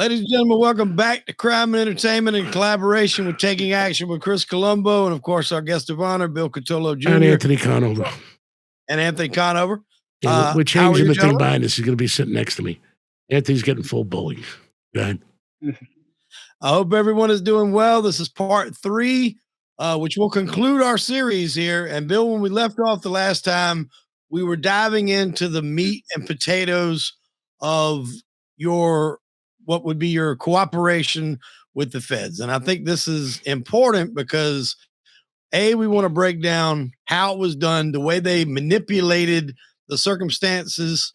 Ladies and gentlemen, welcome back to Crime and Entertainment in collaboration with Taking Action with Chris Colombo and, of course, our guest of honor, Bill Cutolo JR. And Anthony Conover. Yeah, we're changing the thing behind us. He's going to be sitting next to me. Anthony's getting full bully. Go ahead. I hope everyone is doing well. This is part 3, which will conclude our series here. And Bill, when we left off the last time, we were diving into the meat and potatoes of what would be your cooperation with the feds. And I think this is important because we want to break down how it was done, the way they manipulated the circumstances,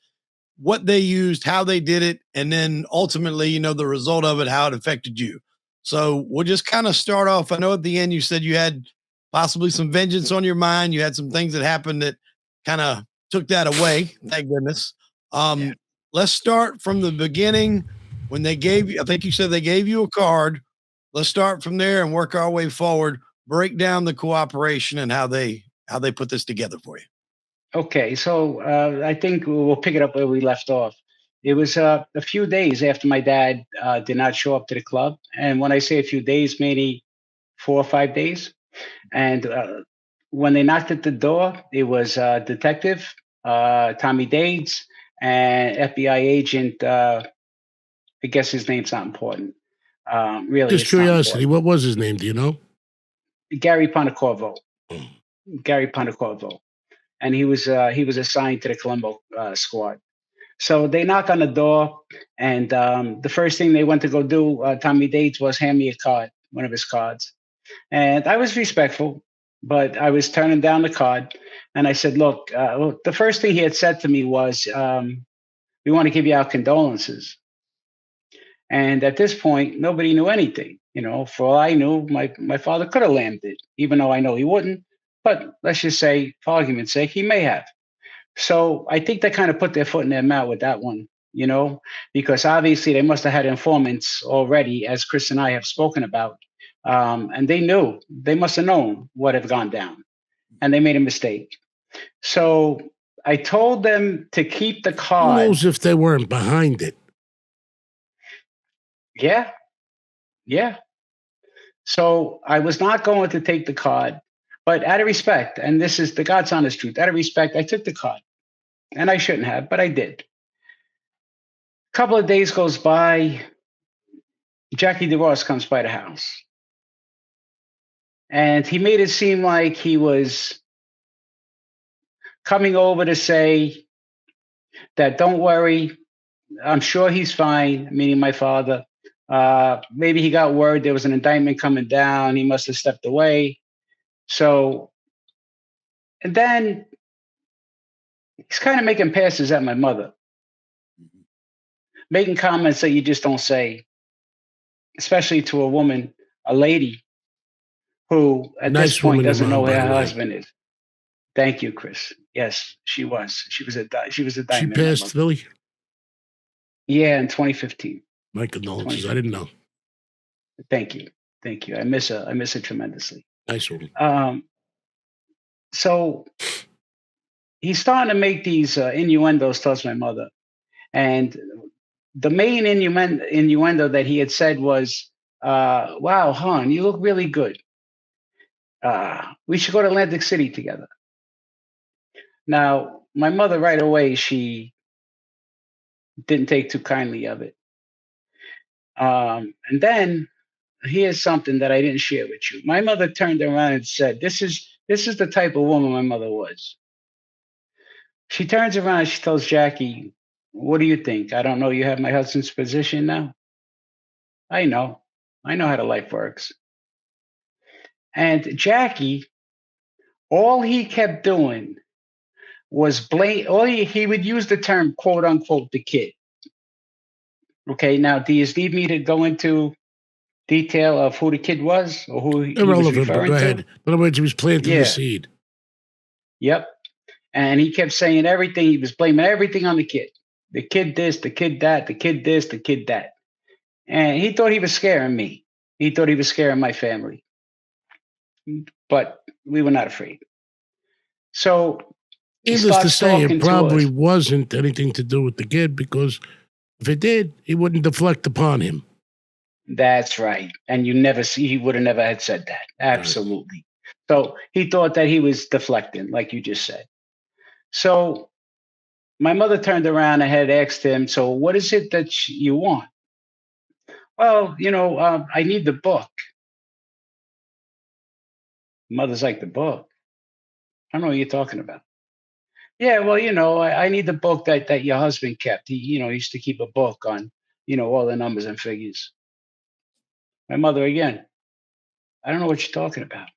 what they used, how they did it, and then ultimately, the result of it, how it affected you. So we'll just kind of start off. I know at the end you said you had possibly some vengeance on your mind. You had some things that happened that kind of took that away. Thank goodness. Let's start from the beginning. When they gave you, I think you said they gave you a card. Let's start from there and work our way forward. Break down the cooperation and how they put this together for you. Okay, so I think we'll pick it up where we left off. It was a few days after my dad did not show up to the club. And when I say a few days, maybe 4 or 5 days. And when they knocked at the door, it was Detective Tommy Dades and FBI agent, I guess his name's not important. Really, just curiosity. What was his name? Do you know? Gary Pontecorvo. Gary Pontecorvo. And he was assigned to the Colombo squad. So they knock on the door, and the first thing they went to go do, Tommy Dades, was hand me a card, one of his cards. And I was respectful, but I was turning down the card. And I said, look, the first thing he had said to me was, we want to give you our condolences. And at this point, nobody knew anything. For all I knew, my father could have lammed it, even though I know he wouldn't. But let's just say, for argument's sake, he may have. So I think they kind of put their foot in their mouth with that one, because obviously they must have had informants already, as Chris and I have spoken about. And they must have known what had gone down. And they made a mistake. So I told them to keep the card. Who knows if they weren't behind it? Yeah. So I was not going to take the card, but out of respect, and this is the God's honest truth, out of respect, I took the card. And I shouldn't have, but I did. A couple of days goes by, Jackie DeRoss comes by the house. And he made it seem like he was coming over to say that, don't worry, I'm sure he's fine, meaning my father. Maybe he got word there was an indictment coming down. He must have stepped away. So, and then he's kind of making passes at my mother, making comments that you just don't say, especially to a woman, a lady, who at this point doesn't know who her husband is. Thank you, Chris. Yes, she was. She was a diamond. She passed, Philly? Yeah, in 2015. My condolences. I didn't know. Thank you. I miss her tremendously. Nice woman. So he's starting to make these innuendos towards my mother. And the main innuendo that he had said was, wow, hon, you look really good. We should go to Atlantic City together. Now, my mother right away, she didn't take too kindly of it. And then here's something that I didn't share with you. My mother turned around and said, this is the type of woman my mother was. She turns around and she tells Jackie, what do you think? I don't know. You have my husband's position now. I know how the life works. And Jackie, all he kept doing was blame. He would use the term, quote unquote, the kid. Okay, now do you need me to go into detail of who the kid was or who he was referring go ahead. to? In other words, he was planting the seed. Yep. And he kept saying everything. He was blaming everything on the kid. The kid this, the kid that, the kid this, the kid that. And he thought he was scaring me. He thought he was scaring my family. But we were not afraid. So needless to say, it probably wasn't anything to do with the kid because If it did, it wouldn't deflect upon him. That's right. And you never see, he would have never had said that. Absolutely. So he thought that he was deflecting, like you just said. So my mother turned around and had asked him, so what is it that you want? Well, I need the book. Mother's like, the book? I don't know what you're talking about. Yeah, well, I need the book that your husband kept. He, used to keep a book on, all the numbers and figures. My mother again, I don't know what you're talking about.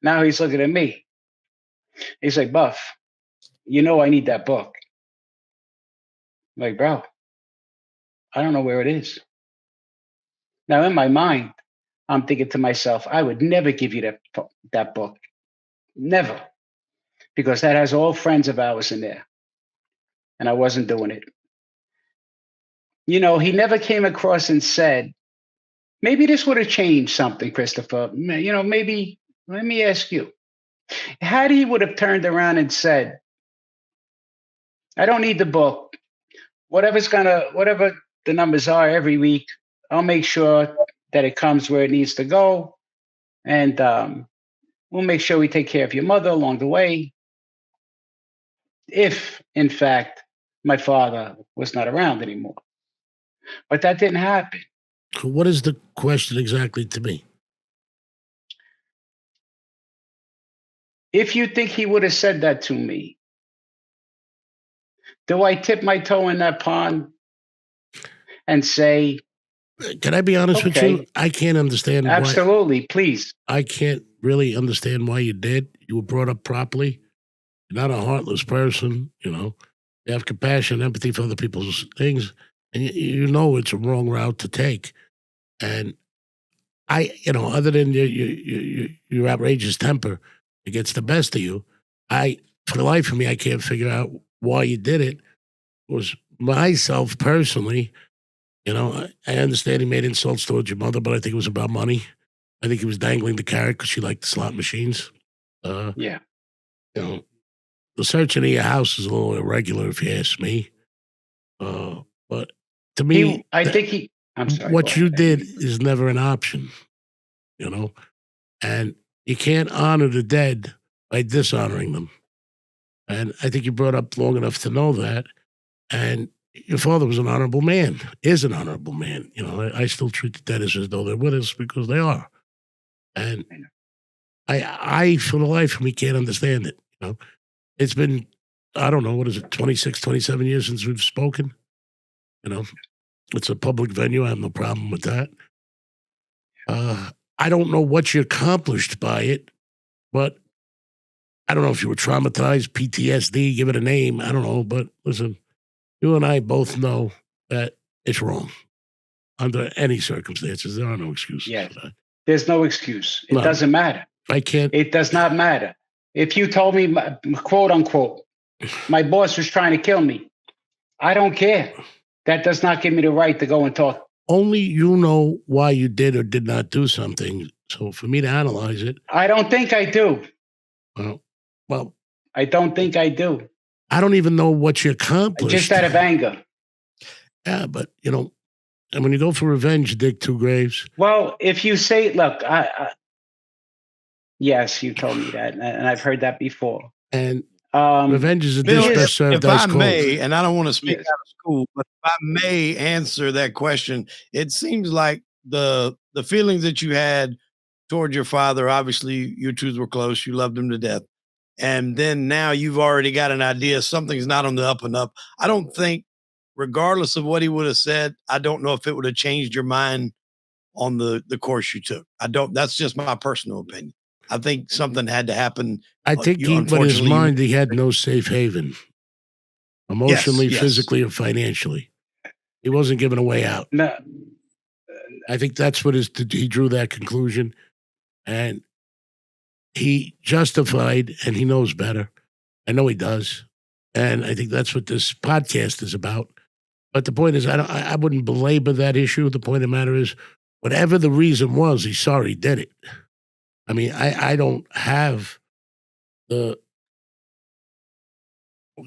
Now he's looking at me. He's like, Buff, I need that book. I'm like, bro, I don't know where it is. Now in my mind, I'm thinking to myself, I would never give you that book. Never. Because that has all friends of ours in there. And I wasn't doing it. He never came across and said, maybe this would have changed something, Christopher. Maybe, let me ask you. Had he would have turned around and said, I don't need the book. Whatever the numbers are every week, I'll make sure that it comes where it needs to go. And we'll make sure we take care of your mother along the way. If, in fact, my father was not around anymore. But that didn't happen. So what is the question exactly to me? If you think he would have said that to me, do I tip my toe in that pond and say, can I be honest with you? I can't understand absolutely, please. I can't really understand why you did. You were brought up properly. You're not a heartless person, You have compassion, empathy for other people's things, and you know it's a wrong route to take. And other than your outrageous temper, it gets the best of you. For the life of me, I can't figure out why you did it. It was myself personally. I understand he made insults towards your mother, but I think it was about money. I think he was dangling the carrot because she liked the slot machines. Yeah. The searching of your house is a little irregular, if you ask me. But to me, I'm sorry. What you did is never an option, and you can't honor the dead by dishonoring them. And I think you brought up long enough to know that. And your father was an honorable man, is an honorable man. I still treat the dead as though they're with us because they are. And I for the life of me, can't understand it. It's been, I don't know, 26, 27 years since we've spoken. It's a public venue. I have no problem with that. I don't know what you accomplished by it, but I don't know if you were traumatized, PTSD, give it a name. I don't know. But listen, you and I both know that it's wrong under any circumstances. There are no excuses. Yes. There's no excuse. It doesn't matter. I can't. It does not matter. If you told me, quote unquote, my boss was trying to kill me, I don't care. That does not give me the right to go and talk. Only you know why you did or did not do something. So for me to analyze it, I don't think I do. Well, I don't think I do. I don't even know what you accomplished. Just out of anger. Yeah, but and when you go for revenge, you dig two graves. Well, if you say, look, yes, you told me that, and I've heard that before. And revenge is a dish best served ice cold. May, and I don't want to speak out of school, but if I may answer that question, it seems like the feelings that you had toward your father, obviously you two were close, you loved him to death. And then now you've already got an idea something's not on the up and up. I don't think, regardless of what he would have said, I don't know if it would have changed your mind on the course you took. I don't. That's just my personal opinion. I think something had to happen. I think in his mind, he had no safe haven, emotionally, physically, or financially. He wasn't giving a way out. No. I think that's what he drew that conclusion. And he justified, and he knows better. I know he does. And I think that's what this podcast is about. But the point is, I wouldn't belabor that issue. The point of the matter is, whatever the reason was, he's sorry he did it. I mean, I don't have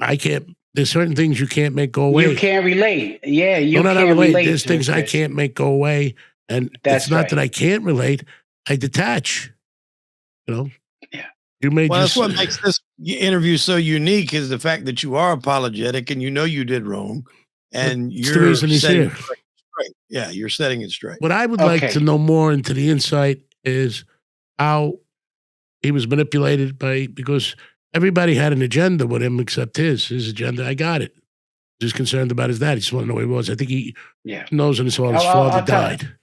I can't there's certain things you can't make go away. You can't relate. Yeah, you No, can't relate. There's to things I this. can't make go away. And That's it's not right. that I can't relate. I detach. You know? Yeah. You may Well, that's just what makes this interview so unique is the fact that you are apologetic and you know you did wrong, and it's the you're reason he's setting here. it straight. Yeah, you're setting it straight. What I would like to Okay. know more into the insight is how he was manipulated because everybody had an agenda with him except his agenda. I got it. He's concerned about his dad. He just want to know where he was. I think he Yeah. knows in his heart his father died.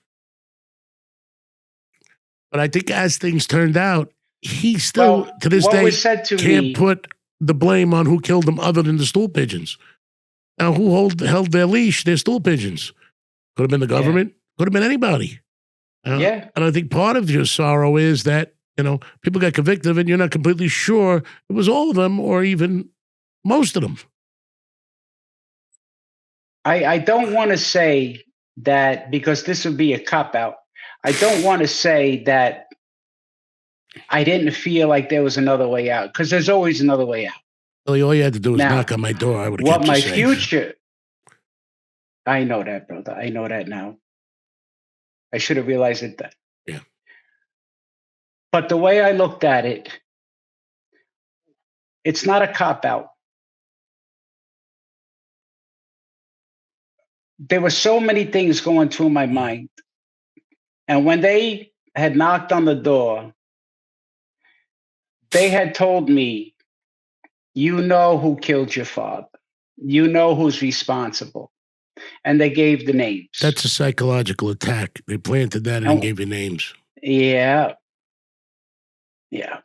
But I think as things turned out, he still, to this what day, was said to can't me, put the blame on who killed them other than the stool pigeons. Now, who held their leash? Their stool pigeons. Could have been the government. Could have been anybody. Yeah. And I think part of your sorrow is that, people got convicted of it and you're not completely sure it was all of them or even most of them. I don't want to say that because this would be a cop-out. I don't want to say that I didn't feel like there was another way out because there's always another way out. Well, all you had to do was Now, knock on my door. I would have What kept my you safe. future, I know that, brother. I know that now. I should have realized it then. Yeah. But the way I looked at it, it's not a cop-out. There were so many things going through my mind. And when they had knocked on the door, they had told me, you know who killed your father. You know who's responsible. And they gave the names. That's a psychological attack. They planted that and gave you names. Yeah. Yeah.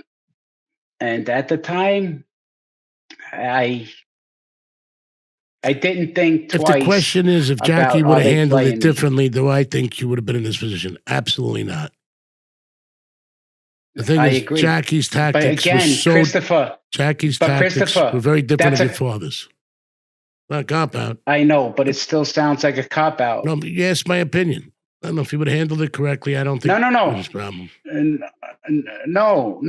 And at the time, I didn't think twice. If the question is if Jackie would have handled it differently, do I think you would have been in this position? Absolutely not. The thing is, agree. Jackie's tactics but again, were so. Christopher, Jackie's tactics were very different than your father's. Not a cop out. I know, but it still sounds like a cop out. No, you asked my opinion. I don't know if you would have handled it correctly. I don't think No. There's a problem. No.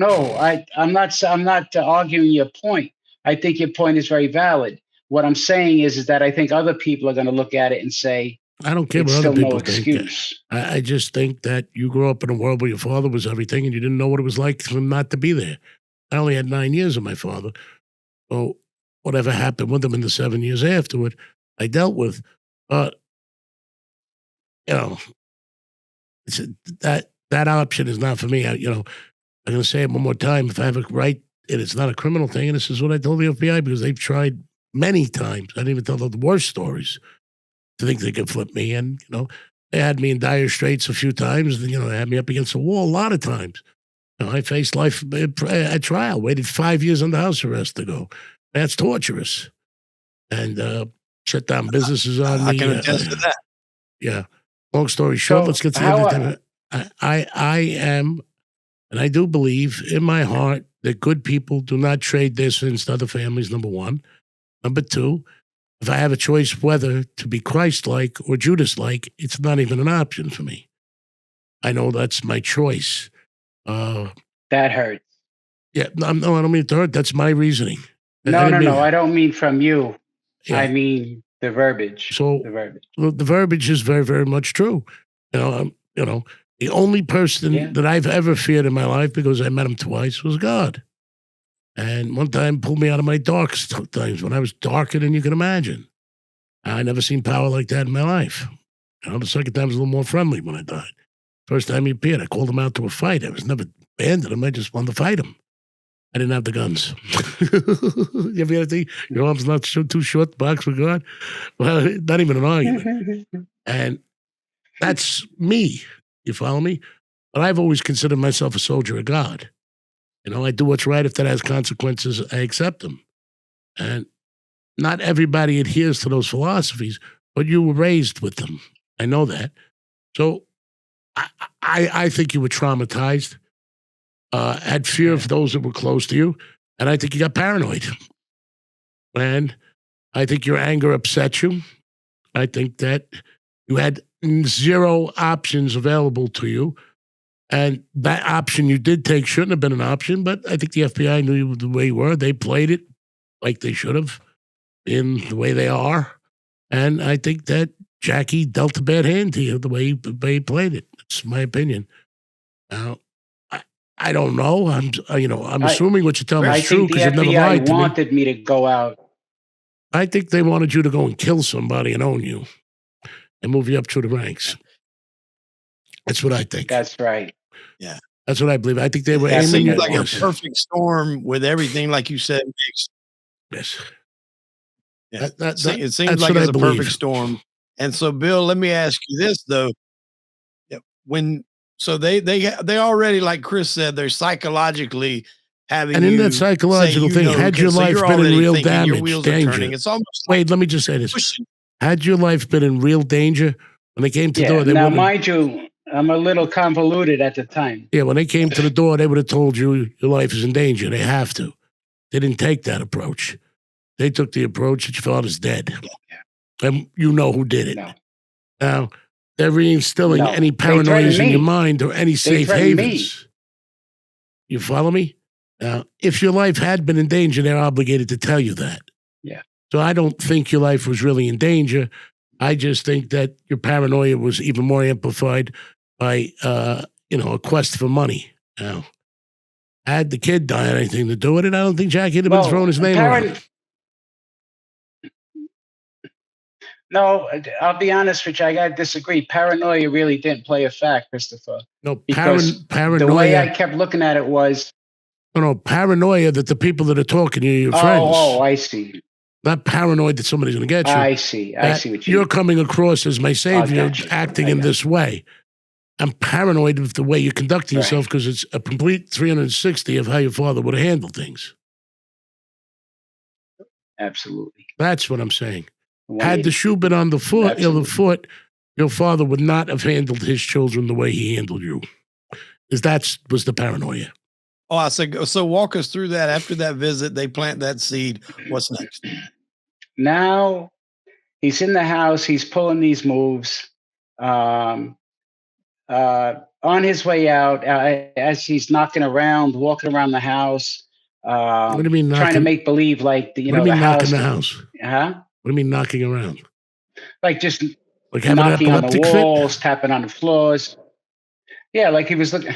I'm not arguing your point. I think your point is very valid. What I'm saying is that I think other people are going to look at it and say, I don't care it's what other still people no think. excuse. I just think that you grew up in a world where your father was everything and you didn't know what it was like for him not to be there. I only had 9 years of my father. So whatever happened with him in the 7 years afterward, I dealt with. But, it's that option is not for me. I'm going to say it one more time. If I have a right, and it's not a criminal thing, and this is what I told the FBI because they've tried many times. I didn't even tell them the worst stories to think they could flip me. And, they had me in dire straits a few times. And, they had me up against the wall a lot of times. I faced life at trial, waited 5 years under house arrest to go. That's torturous. And shut down businesses on me. I can attest to that. Yeah. Long story short, let's get to the other thing. I am, and I do believe in my heart that good people do not trade their sins to other families, number one. Number two, if I have a choice whether to be Christ-like or Judas-like, it's not even an option for me. I know that's my choice. That hurts. Yeah, no, I don't mean to hurt. That's my reasoning. No. I don't mean from you. Yeah. I mean the verbiage. So the verbiage is very, very much true. The only person that I've ever feared in my life, because I met him twice, was God. And one time pulled me out of my darkest times when I was darker than you can imagine. I never seen power like that in my life. The second time was a little more friendly when I died. First time he appeared, I called him out to a fight. I was never abandoned him. I just wanted to fight him. I didn't have the guns. You ever think your arm's not too short to box with God? Well, not even an argument. And that's me. You follow me? But I've always considered myself a soldier of God. I do what's right. If that has consequences, I accept them. And not everybody adheres to those philosophies, but you were raised with them. I know that. So I think you were traumatized, had fear of those that were close to you, and I think you got paranoid. And I think your anger upset you. I think that you had zero options available to you. And that option you did take shouldn't have been an option, but I think the FBI knew you the way you were. They played it like they should have. in the way they are. And I think that Jackie dealt a bad hand to you the way he played it. That's my opinion. Now, I don't know. I'm assuming what you're telling me I is true think the because you've never lied FBI to me. wanted me to go out. I think they wanted you to go and kill somebody and own you and move you up through the ranks. That's what I think. That's right. Yeah. That's what I believe. I think they were It aiming seems at like a yes. perfect storm with everything, like you said. Yes. Yeah. It seems like it's a perfect storm. And so, Bill, let me ask you this though: they already, like Chris said, they're psychologically having and in that psychological thing, had your life been in real damage, danger. It's almost wait. Let me just say this: had your life been in real danger when they came to the door, they now, mind you, I'm a little convoluted at the time. Yeah, when they came to the door, they would have told you your life is in danger. They have to. They didn't take that approach. They took the approach that your father's dead. And you know who did it. No. Now, they're reinstilling any paranoias in your mind or any safe havens. You follow me? Now, if your life had been in danger, they're obligated to tell you that. Yeah. So I don't think your life was really in danger. I just think that your paranoia was even more amplified by, a quest for money. Now, had the kid died anything to do with it, I don't think Jackie would have been throwing his name around. No, I'll be honest with you. I got to disagree. Paranoia really didn't play a fact, Christopher. No, because paranoia. The way I kept looking at it was... No, paranoia that the people that are talking to you are your friends. Oh, I see. Not paranoid that somebody's going to get you. I see what you mean. You're coming across as my savior, acting in this way. I'm paranoid of the way you're conducting yourself because it's a complete 360 of how your father would have handled things. Absolutely. That's what I'm saying. Had the shoe been on the foot, your father would not have handled his children the way he handled you. Because that was the paranoia. Oh, I said, so walk us through that. After that visit, they plant that seed. What's next? Now he's in the house. He's pulling these moves. On his way out, as he's walking around the house, what do you mean trying to make believe like the house. The house? Huh? What do you mean knocking around? Like just knocking on the walls, tapping on the floors. Yeah, like he was looking.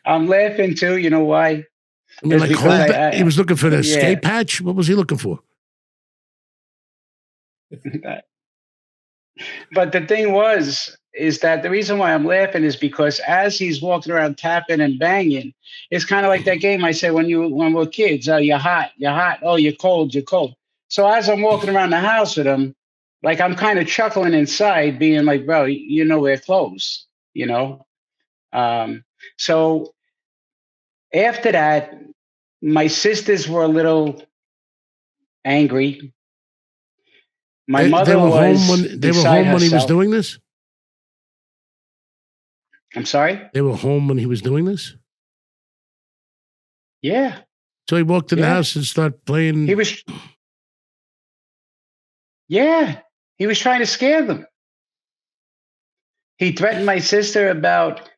I'm laughing too. You know why? I mean, he was looking for the escape hatch. What was he looking for? But the thing is that the reason why I'm laughing is because as he's walking around tapping and banging, it's kind of like that game I said when we're kids. Oh, you're hot. Oh, you're cold. So as I'm walking around the house with him, like I'm kind of chuckling inside, being like, bro, we're close, So after that, my sisters were a little angry. My mother was they were home when he was doing this? I'm sorry? They were home when he was doing this? Yeah. So he walked in the house and started playing. He was trying to scare them. He threatened my sister about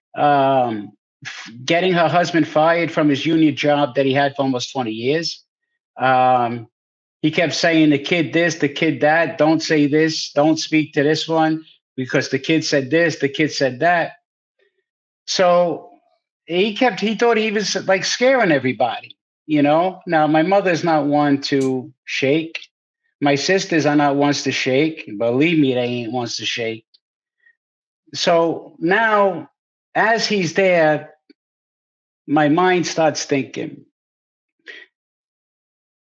getting her husband fired from his union job that he had for almost 20 years. He kept saying the kid this, the kid that, don't say this, don't speak to this one because the kid said this, the kid said that. So he thought he was like scaring everybody, Now, my mother's not one to shake. My sisters are not ones to shake. Believe me, they ain't ones to shake. So now, as he's there, my mind starts thinking.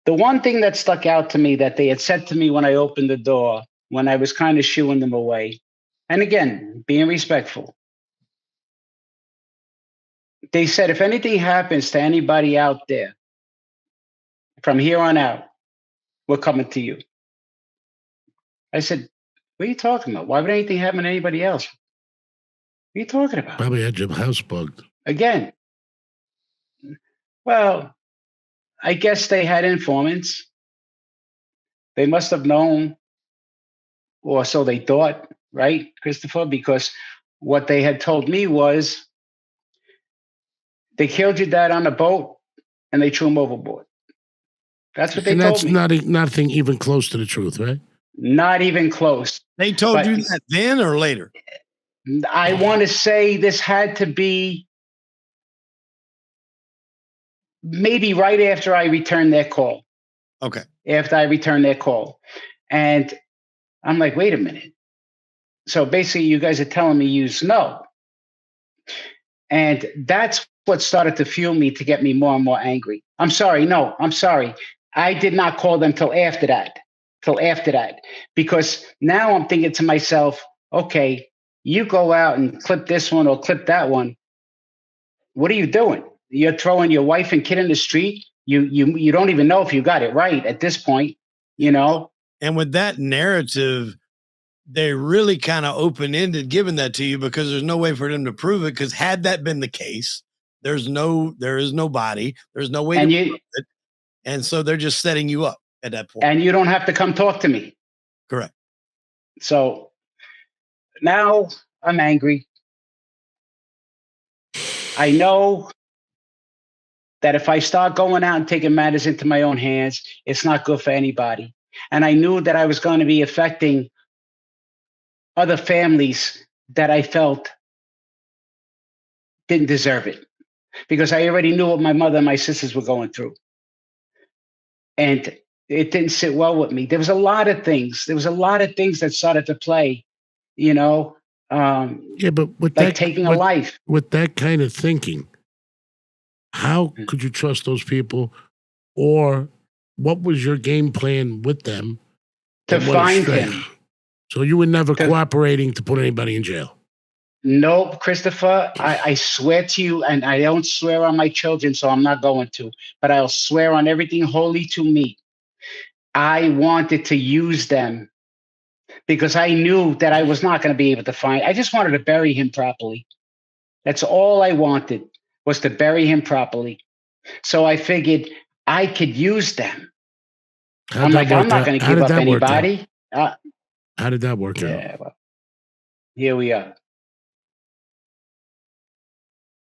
The one thing that stuck out to me that they had said to me when I opened the door, when I was kind of shooing them away, and again, being respectful, they said, if anything happens to anybody out there, from here on out, we're coming to you. I said, what are you talking about? Why would anything happen to anybody else? What are you talking about? Probably had your house bugged. Again. Well, I guess they had informants. They must have known, or so they thought, right, Christopher? Because what they had told me was They killed your dad on a boat and they threw him overboard. That's what they And told that's me. nothing even close to the truth, right? Not even close. They told But you that then or later? I want to say this had to be maybe right after I returned their call. Okay. After I returned their call. And I'm like, wait a minute. So basically, you guys are telling me you know. And that's what started to fuel me to get me more and more angry. I'm sorry. No, I'm sorry. I did not call them till after that. Till after that. Because now I'm thinking to myself, okay, you go out and clip this one or clip that one. What are you doing? You're throwing your wife and kid in the street. You don't even know if you got it right at this point, you know? And with that narrative, they really kind of open-ended giving that to you because there's no way for them to prove it. Because had that been the case, there is no body, there's no way And to prove it. And so they're just setting you up at that point. And you don't have to come talk to me. Correct. So now I'm angry. I know that if I start going out and taking matters into my own hands, it's not good for anybody. And I knew that I was going to be affecting other families that I felt didn't deserve it because I already knew what my mother and my sisters were going through. And it didn't sit well with me. There was a lot of things. There was a lot of things that started to play, you know, Yeah, but with like that, taking a life. with that kind of thinking, how could you trust those people, or what was your game plan with them To that went find astray? him. So you were never cooperating to put anybody in jail. Nope, Christopher, I swear to you, and I don't swear on my children, so I'm not going to, but I'll swear on everything holy to me. I wanted to use them because I knew that I was not going to be able to find. I just wanted to bury him properly. That's all I wanted, was to bury him properly. So I figured I could use them. I'm like, I'm not going to give up anybody. How did that work out? Yeah, well, here we are.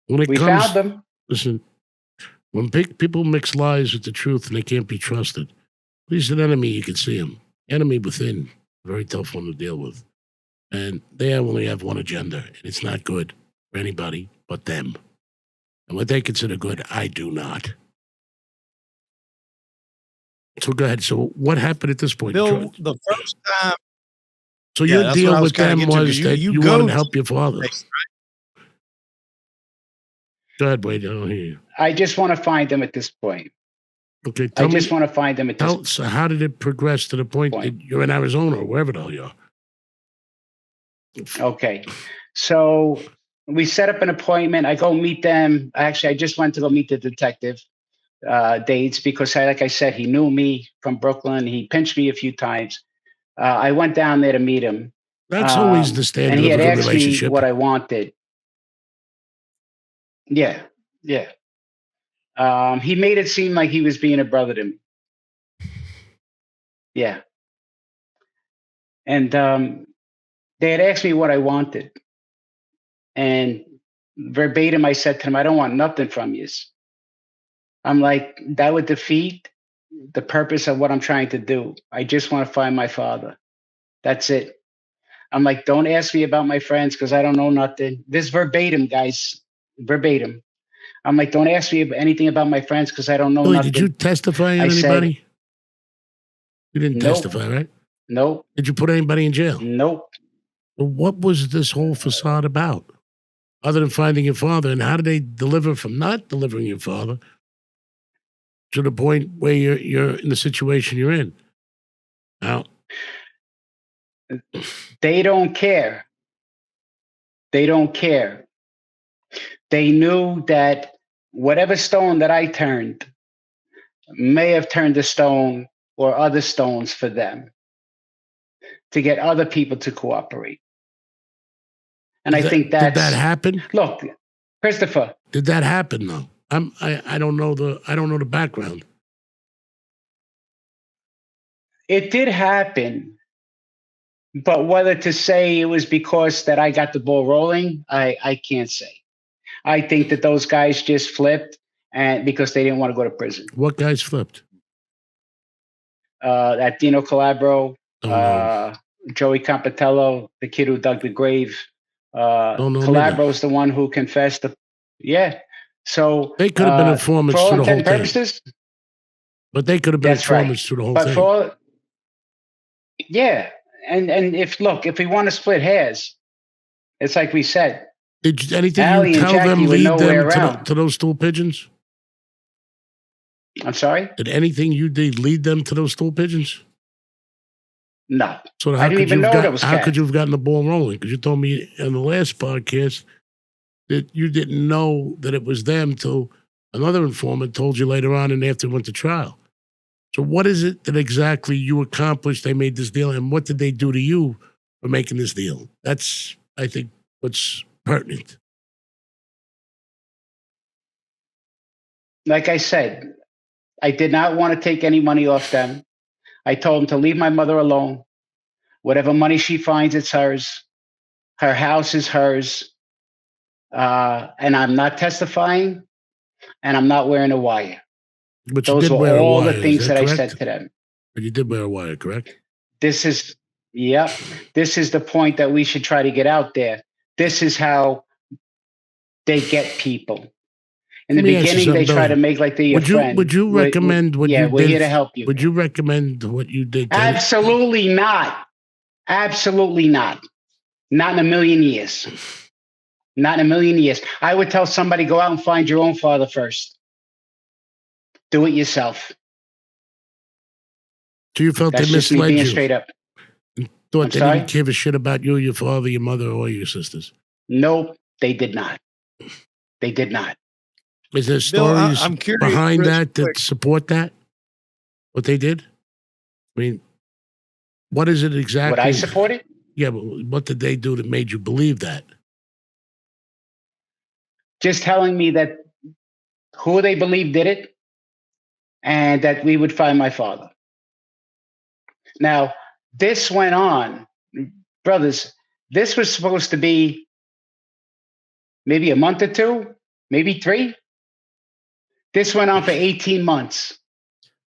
We found them. Listen, when people mix lies with the truth and they can't be trusted, at least an enemy, you can see him. Enemy within, very tough one to deal with. And they only have one agenda, and it's not good for anybody but them. And what they consider good, I do not. So go ahead. So what happened at this point? Bill, the first time. So your deal with them was that you wanted to help your father. Right? Go ahead, Wade. I don't hear you. I just want to find them at this point. Okay, I just want to find them at this point. So how did it progress to the point that you're in Arizona or wherever the hell you are? Okay. So we set up an appointment. I go meet them. Actually, I just went to go meet the detective, Dates, because like I said, he knew me from Brooklyn. He pinched me a few times. I went down there to meet him. That's always the standard and he of had a good asked relationship. me what I wanted. Yeah, yeah. He made it seem like he was being a brother to me. Yeah. And they had asked me what I wanted. And verbatim, I said to him, I don't want nothing from you. I'm like, that would defeat the purpose of what I'm trying to do. I just want to find my father. That's it. I'm like, don't ask me about my friends because I don't know nothing. This verbatim, guys, verbatim. I'm like, don't ask me anything about my friends because I don't know nothing. Did you testify on anybody? You didn't testify, right? Nope. Did you put anybody in jail? Nope. Well, what was this whole facade about? Other than finding your father, and how did they deliver from not delivering your father to the point where you're in the situation you're in? Now, they don't care. They don't care. They knew that whatever stone that I turned may have turned a stone or other stones for them to get other people to cooperate. And I think did that happen? Look, Christopher. Did that happen though? I don't know the background. It did happen, but whether to say it was because that I got the ball rolling, I can't say. I think that those guys just flipped and because they didn't want to go to prison. What guys flipped? That Dino Calabro, Don't know. Joey Campitello, the kid who dug the grave. Don't know Calabro's the one who confessed. Yeah. So they could have been informants for all through the whole intent and purposes, thing. But they could have been that's right. informants through the whole But thing. for yeah, and if we want to split hairs, it's like we said. Did anything Allie you and tell Jackie them were lead nowhere them around. to those stool pigeons? I'm sorry? Did anything you did lead them to those stool pigeons? No. So I didn't even know that was how cat. could you have gotten the ball rolling? Because you told me in the last podcast that you didn't know that it was them till another informant told you later on and after it went to trial. So what is it that exactly you accomplished? They made this deal, and what did they do to you for making this deal? That's, I think, what's pertinent. Like I said, I did not want to take any money off them. I told them to leave my mother alone. Whatever money she finds, it's hers. Her house is hers. And I'm not testifying, and I'm not wearing a wire. But you Those did were wear a all wire, the things that I correct? said to them. But you did wear a wire, correct? This is the point that we should try to get out there. This is how they get people. In the beginning, they try to make like they're your friend. Would you recommend what you did? We're here to help you. Would you recommend what you did? Absolutely not. Absolutely not. Not in a million years. Not in a million years. I would tell somebody, go out and find your own father first. Do it yourself. So you felt That's they just me misled being you? straight up. Thought they didn't give a shit about you, your father, your mother, or your sisters? Nope, they did not. They did not. Is there stories I'm curious, behind Chris, that support that? What they did? I mean, what is it exactly? What I supported? Yeah, but what did they do that made you believe that? Just telling me that who they believed did it and that we would find my father. Now, this went on, brothers, this was supposed to be maybe a month or two, maybe 3. This went on for 18 months.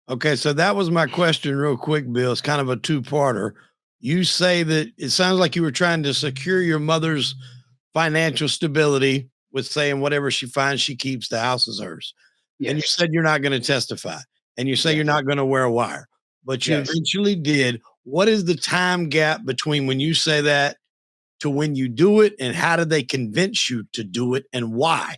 Okay, so that was my question real quick, Bill. It's kind of a two-parter. You say that it sounds like you were trying to secure your mother's financial stability with saying whatever she finds, she keeps, the house is hers. Yes. And you said you're not going to testify. And you say you're not going to wear a wire. But you eventually did. What is the time gap between when you say that to when you do it? And how did they convince you to do it and why?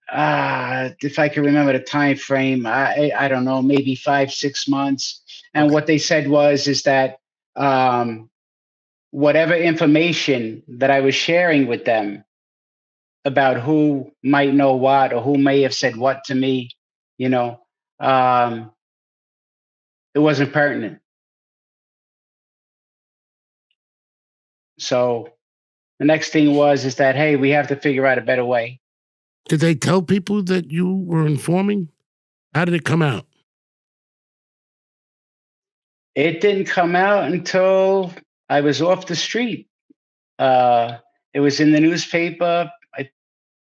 If I can remember the time frame, I don't know, maybe 5-6 months. And what they said is that whatever information that I was sharing with them about who might know what or who may have said what to me, it wasn't pertinent. So the next thing is that, hey, we have to figure out a better way. Did they tell people that you were informing? How did it come out? It didn't come out until I was off the street. It was in the newspaper, I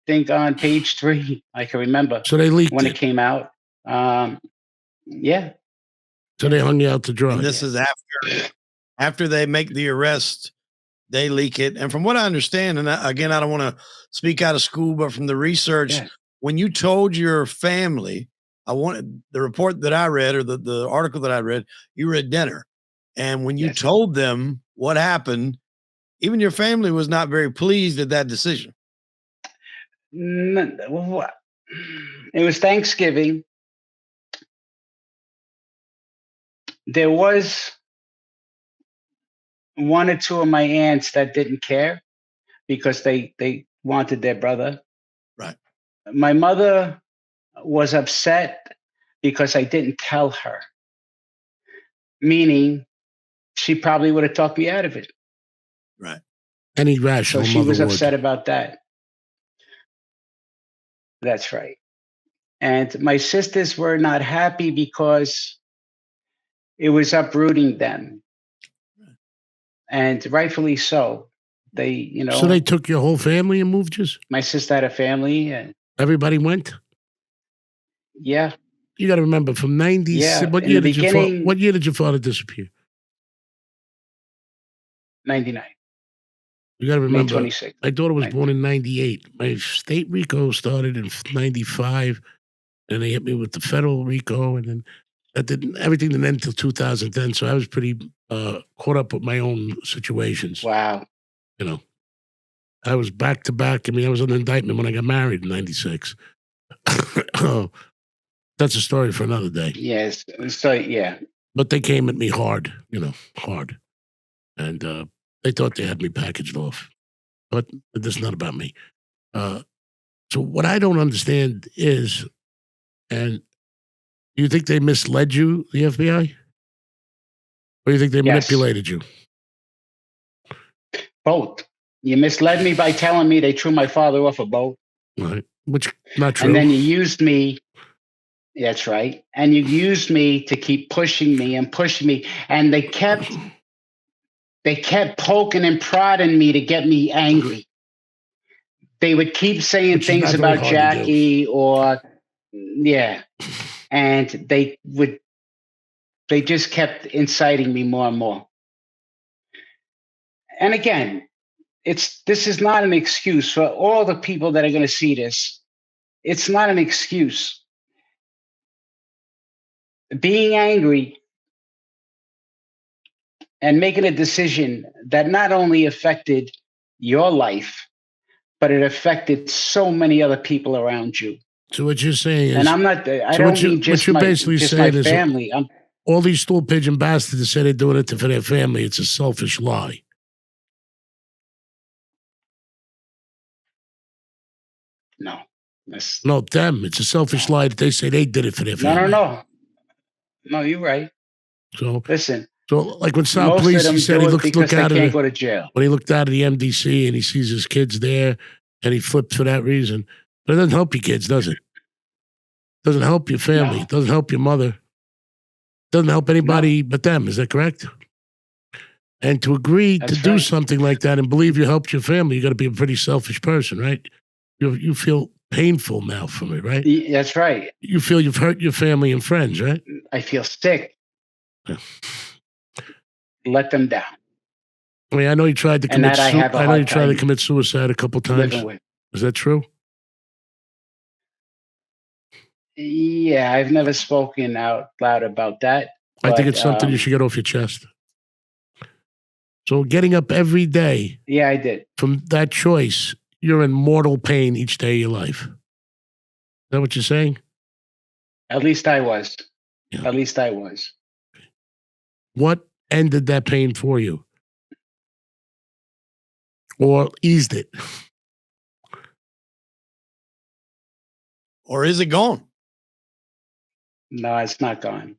think on page 3. I can remember. So they leaked when it came out. Yeah. So they hung you out to dry. And this is after they make the arrest, they leak it. And from what I understand, and again, I don't want to speak out of school, but from the research, when you told your family, I wanted the report that I read or the article that I read, you were at dinner. And when you told them what happened, even your family was not very pleased at that decision. It was Thanksgiving. There was 1 or 2 of my aunts that didn't care because they wanted their brother. Right. My mother was upset because I didn't tell her, meaning she probably would have talked me out of it. Right. Any rational so she was upset about that. That's right. And my sisters were not happy because it was uprooting them. And rightfully so. They, you know, So they took your whole family and moved you? my sister had a family, and Everybody went? yeah, You got to remember from 96. yeah. What In year the did beginning, what year did your father disappear? 99, You got to May remember, 26th. my daughter was 90. born in 98. My state RICO started in 95, and they hit me with the federal RICO, and then everything didn't end until 2010. So I was pretty caught up with my own situations. Wow. You know, I was back to back. I mean, I was under indictment when I got married in 96. That's a story for another day. Yes. So yeah. But they came at me hard, hard. And they thought they had me packaged off. But this is not about me. So what I don't understand is, and you think they misled you, the FBI? Or you think they Yes. manipulated you? Both. You misled me by telling me they threw my father off a boat. Right. Which, not true. And then you used me. That's right. And you used me to keep pushing me and pushing me. And they kept poking and prodding me to get me angry. They would keep saying Which is things not very about hard to do. Jackie or yeah. And they just kept inciting me more and more. And again, this is not an excuse for all the people that are going to see this. It's not an excuse. Being angry and making a decision that not only affected your life, but it affected so many other people around you. So what you're saying is, and I'm not. I don't mean just what you're my basically just saying my is family. all these stool pigeon bastards say they're doing it for their family. It's a selfish lie. No, No, them. It's a selfish lie that they say they did it for their family. No. You're right. So listen. So like when Sal Most Police, of them he said do he it looked because out they of can't go to jail. When he looked out of the MDC and he sees his kids there, and he flipped for that reason. But it doesn't help your kids, does it? Doesn't help your family. No. Doesn't help your mother. Doesn't help anybody but them. Is that correct? And to agree to do something like that and believe you helped your family, you got to be a pretty selfish person, right? You feel painful now from it, right? That's right. You feel you've hurt your family and friends, right? I feel sick. Let them down. I mean, I know you tried to commit. I know you tried to commit suicide a couple times. Is that true? Yeah, I've never spoken out loud about that. I think it's something you should get off your chest. So getting up every day. Yeah, I did. From that choice, you're in mortal pain each day of your life. Is that what you're saying? At least I was. Yeah. At least I was. What ended that pain for you? Or eased it? Or is it gone? No, it's not gone.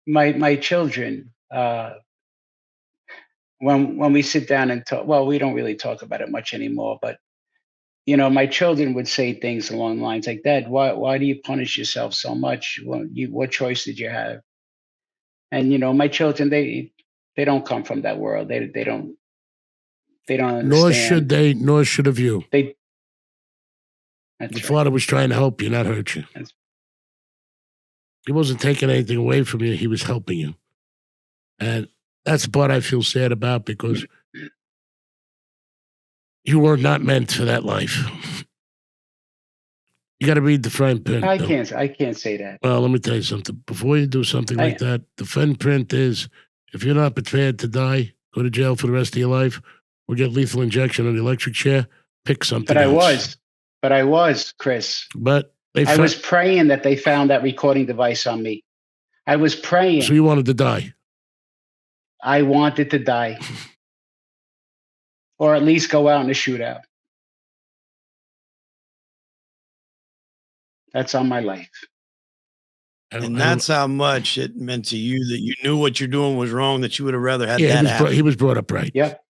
My children, when we sit down and talk, well, we don't really talk about it much anymore, but my children would say things along the lines like, "Dad, why do you punish yourself so much? What choice did you have?" And my children, they don't come from that world. They don't understand. Nor should they. Nor should have you. Your father was trying to help you, not hurt you. He wasn't taking anything away from you. He was helping you. And that's the part I feel sad about, because you were not meant for that life. You got to read the fine print. I can't say that. Well, let me tell you something. Before you do something like that, the fine print is, if you're not prepared to die, go to jail for the rest of your life, or get lethal injection on the electric chair, pick something else. But I was, Chris. But I was praying that they found that recording device on me. I was praying. So you wanted to die? I wanted to die. Or at least go out in a shootout. That's on my life. And that's how much it meant to you that you knew what you're doing was wrong, that you would have rather had that happen. He was brought up right. Yep.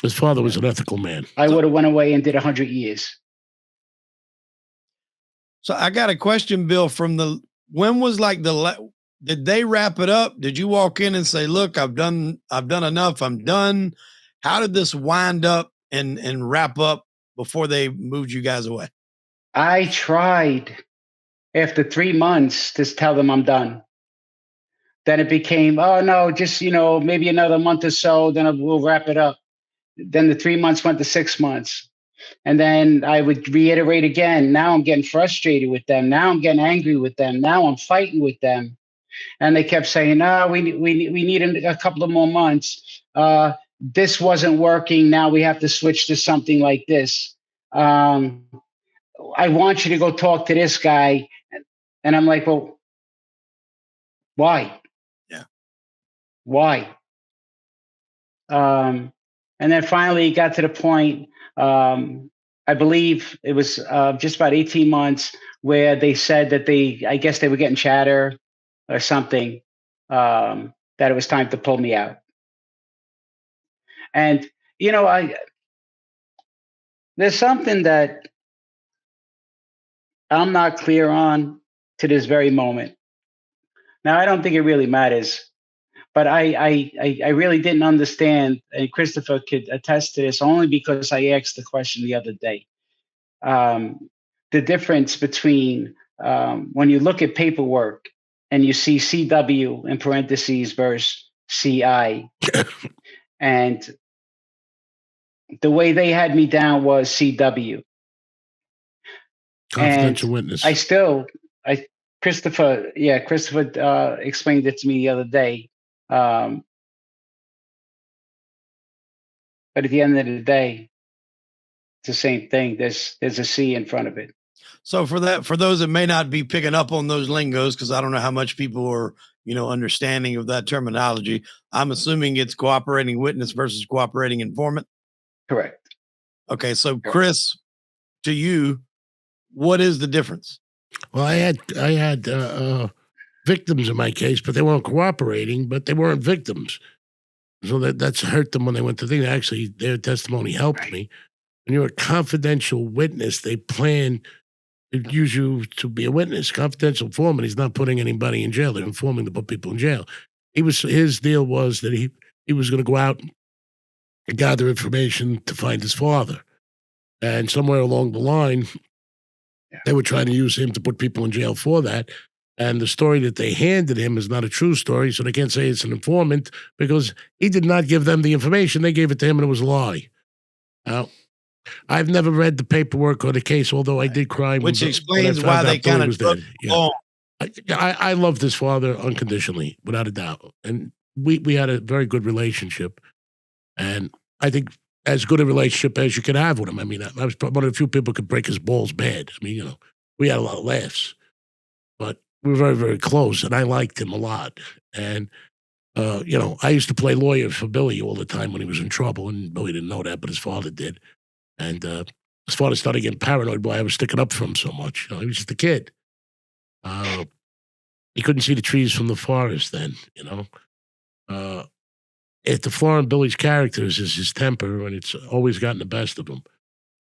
His father was an ethical man. I would have went away and did 100 years. So I got a question, Bill, from when was like did they wrap it up? Did you walk in and say, "Look, I've done enough. I'm done"? How did this wind up and wrap up before they moved you guys away? I tried after 3 months to tell them I'm done. Then it became, oh no, just maybe another month or so, then we'll wrap it up. Then the 3 months went to 6 months. And then I would reiterate again. Now I'm getting frustrated with them. Now I'm getting angry with them. Now I'm fighting with them. And they kept saying, "No, we need a couple of more months. This wasn't working. Now we have to switch to something like this. Um, I want you to go talk to this guy." And I'm like, "Well, why? Yeah. Why?" And then finally it got to the point, I believe it was just about 18 months, where they said that I guess they were getting chatter or something, that it was time to pull me out. And, there's something that I'm not clear on to this very moment. Now, I don't think it really matters, but I really didn't understand, and Christopher could attest to this only because I asked the question the other day. Um, the difference between, when you look at paperwork and you see CW in parentheses versus CI, and the way they had me down was CW. Confidential And witness. Christopher explained it to me the other day. But at the end of the day, it's the same thing. There's a C in front of it. So for those that may not be picking up on those lingos, because I don't know how much people are, understanding of that terminology. I'm assuming it's cooperating witness versus cooperating informant. Correct. Okay, so Chris, to you, what is the difference? Well, I had victims in my case, but they weren't cooperating, but they weren't victims. So that's hurt them when they went to think. Actually, their testimony helped me. When you're a confidential witness, they plan to use you to be a witness. Confidential informant, he's not putting anybody in jail. They're informing to put people in jail. His deal was that he was going to go out and gather information to find his father. And somewhere along the line, they were trying to use him to put people in jail for that. And the story that they handed him is not a true story, so they can't say it's an informant because he did not give them the information. They gave it to him, and it was a lie. Now, I've never read the paperwork or the case, although I did cry. Which explains why they kind of dead. Yeah. I loved his father unconditionally, without a doubt. And we had a very good relationship. And I think as good a relationship as you could have with him. I mean, I was one of the few people who could break his balls bad. I mean, we had a lot of laughs. But we were very, very close, and I liked him a lot. And, I used to play lawyer for Billy all the time when he was in trouble, and Billy didn't know that, but his father did. And his father started getting paranoid why I was sticking up for him so much. He was just a kid. He couldn't see the trees from the forest then, At the flaw in Billy's characters is his temper, and it's always gotten the best of him.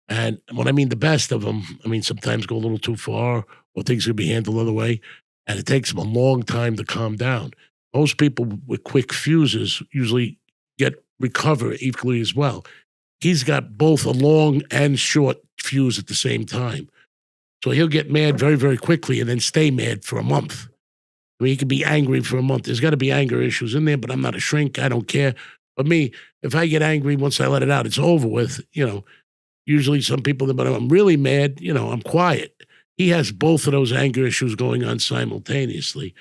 And when I mean the best of them, I mean sometimes go a little too far, or things can be handled the other way, and it takes them a long time to calm down. Most people with quick fuses usually recover equally as well. He's got both a long and short fuse at the same time. So he'll get mad very, very quickly and then stay mad for a month. I mean, he can be angry for a month. There's got to be anger issues in there, but I'm not a shrink. I don't care. But me, if I get angry, once I let it out, it's over with. Usually some people, but I'm really mad, I'm quiet. He has both of those anger issues going on simultaneously.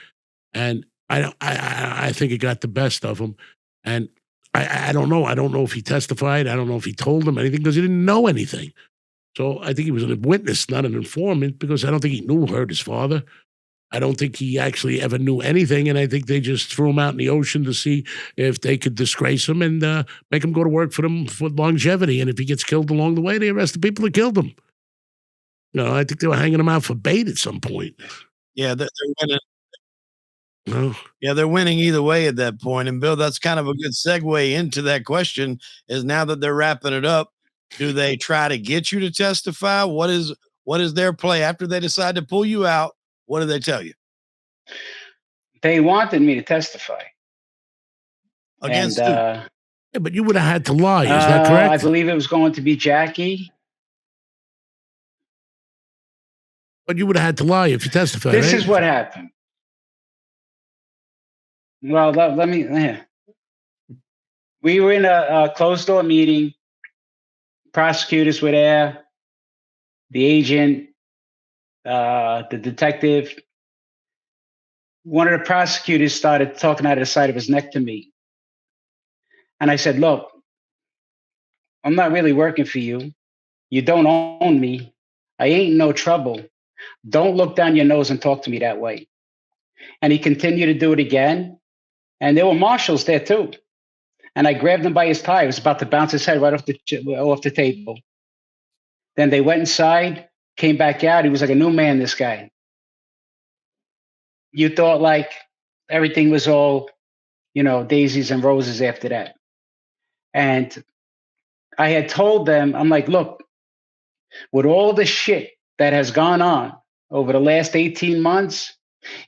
And I think it got the best of him. And I don't know. I don't know if he testified. I don't know if he told them anything because he didn't know anything. So I think he was a witness, not an informant, because I don't think he knew or heard his father. I don't think he actually ever knew anything, and I think they just threw him out in the ocean to see if they could disgrace him and make him go to work for them for longevity. And if he gets killed along the way, they arrest the people that killed him. I think they were hanging him out for bait at some point. Yeah, they're winning. No. Yeah, they're winning either way at that point. And Bill, that's kind of a good segue into that question. Is now that they're wrapping it up, do they try to get you to testify? What is their play after they decide to pull you out? What do they tell you? They wanted me to testify. Against And who? Yeah, but you would have had to lie. Is that I correct? believe it was going to be Jackie. But you would have had to lie if you testified, This right? is what happened. Well, let me. We were in a closed door meeting. Prosecutors were there. The agent, the detective. One of the prosecutors started talking out of the side of his neck to me. And I said, look, I'm not really working for you. You don't own me. I ain't no trouble. Don't look down your nose and talk to me that way. And he continued to do it again. And there were marshals there too. And I grabbed him by his tie. I was about to bounce his head right off the table. Then they went inside, came back out. He was like a new man, this guy. You thought like everything was all, daisies and roses after that. And I had told them, I'm like, look, with all the shit that has gone on over the last 18 months,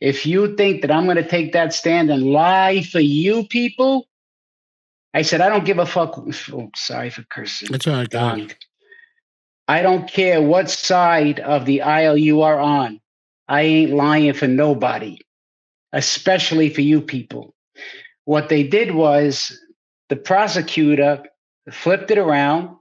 if you think that I'm going to take that stand and lie for you people, I said, I don't give a fuck. Oh, sorry for cursing. That's all right, Dong. I don't care what side of the aisle you are on. I ain't lying for nobody, especially for you people. What they did was the prosecutor flipped it around,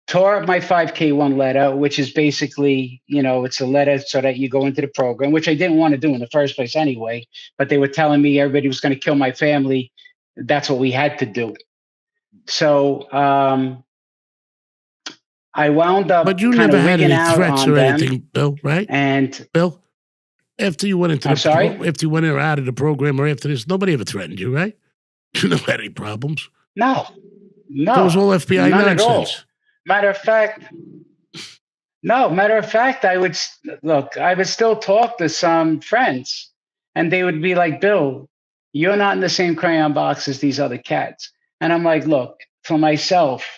tore up my 5K1 letter, which is basically, it's a letter so that you go into the program, which I didn't want to do in the first place anyway. But they were telling me everybody was going to kill my family. That's what we had to do. So I wound up But you kind never of had wigging any out threats on or them. anything, Bill, right? And Bill, after you went into after you went in or out of the program or after this, nobody ever threatened you, right? You never had any problems. No. That was all FBI none nonsense. At all. Matter of fact, I would still talk to some friends and they would be like, Bill, you're not in the same crayon box as these other cats. And I'm like, look, for myself,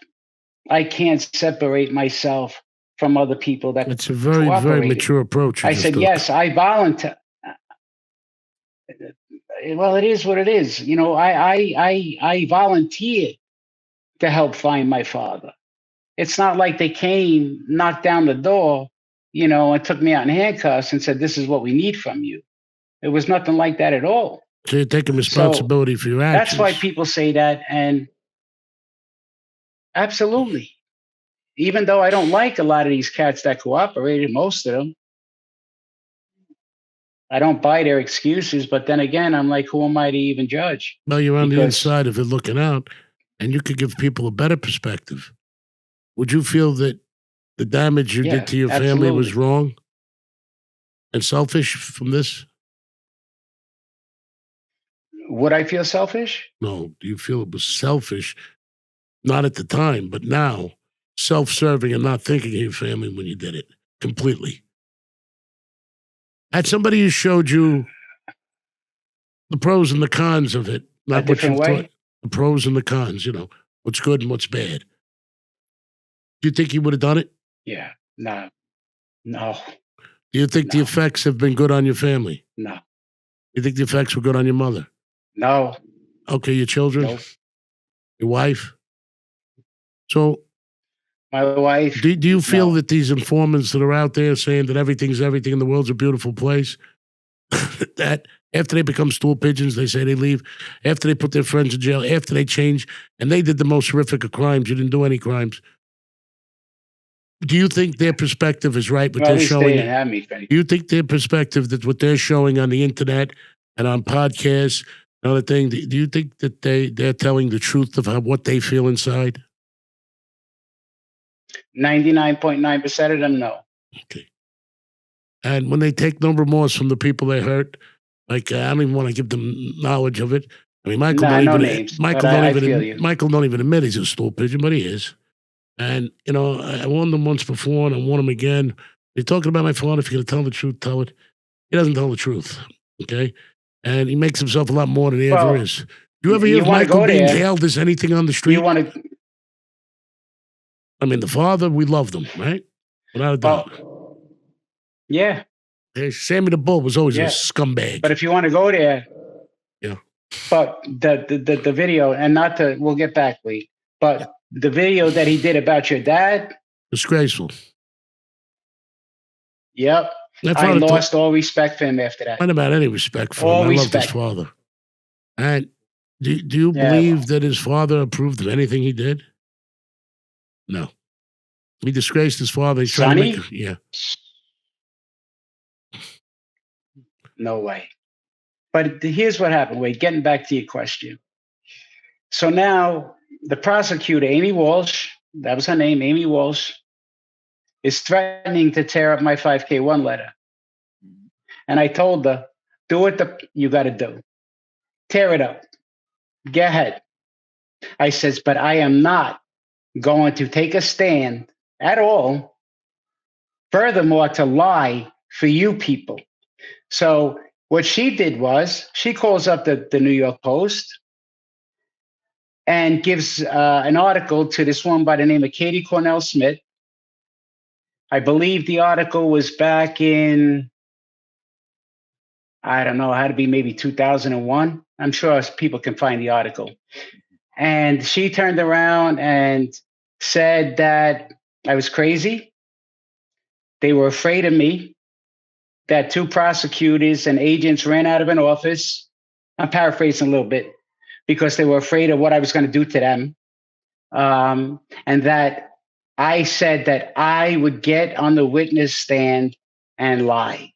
I can't separate myself from other people that It's a very, very mature approach. I said, yes, I volunteer. Well, it is what it is. I volunteered to help find my father. It's not like they came, knocked down the door, and took me out in handcuffs and said, this is what we need from you. It was nothing like that at all. So you're taking responsibility for your actions. That's why people say that. And absolutely. Even though I don't like a lot of these cats that cooperated, most of them, I don't buy their excuses. But then again, I'm like, who am I to even judge? Well, you're on the inside of it looking out, and you could give people a better perspective. Would you feel that the damage you did to your family was wrong and selfish from this? Would I feel selfish? No. Do you feel it was selfish? Not at the time, but now, self-serving and not thinking of your family when you did it completely. Had somebody who showed you the pros and the cons of it, not what you thought. The pros and the cons, what's good and what's bad. Do you think you would have done it? Yeah. No. Do you think the effects have been good on your family? No. You think the effects were good on your mother? No. Okay, your children? No. Your wife? So, my wife. Do you feel that these informants that are out there saying that everything's everything and the world's a beautiful place, that after they become stool pigeons, they say they leave, after they put their friends in jail, after they change, and they did the most horrific of crimes, you didn't do any crimes. Do you think their perspective is right? What they're showing? They didn't have me, do you think their perspective, that what they're showing on the internet and on podcasts and other things, do you think that they're telling the truth of what they feel inside? 99.9% of them, no. Okay. And when they take no remorse from the people they hurt, like I don't even want to give them knowledge of it. I mean, Michael don't even admit he's a stool pigeon, but he is. And, I warned him once before and I warned him again. You're talking about my father, if you're going to tell the truth, tell it. He doesn't tell the truth, okay? And he makes himself a lot more than he ever is. Do you ever hear Michael being hailed as anything on the street? I mean, the father, we loved him, right? Without a doubt. Yeah. Sammy the Bull was always a Yeah. scumbag. But if you want to go there, Yeah. But the video, and not to, we'll get back, Lee. But the video that he did about your dad, Disgraceful. yep. My I father lost all respect for him after that. not about any respect for All him. I loved his respect. father. And do you Yeah, believe that his father approved of anything he did? No. He disgraced his father. He tried to Sonny? make yeah. No way. But here's what happened. Wait, getting back to your question. So now the prosecutor, Amy Walsh, that was her name, Amy Walsh, is threatening to tear up my 5K1 letter. And I told her, do what you got to do. Tear it up. Go ahead. I says, but I am not going to take a stand at all. Furthermore, to lie for you people. So what she did was she calls up the New York Post and gives an article to this woman by the name of Katie Cornell Smith. I believe the article was back in, I don't know, it had to be maybe 2001. I'm sure people can find the article. And she turned around and said that I was crazy. They were afraid of me, that 2 prosecutors and agents ran out of an office. I'm paraphrasing a little bit, because they were afraid of what I was going to do to them. And that I said that I would get on the witness stand and lie.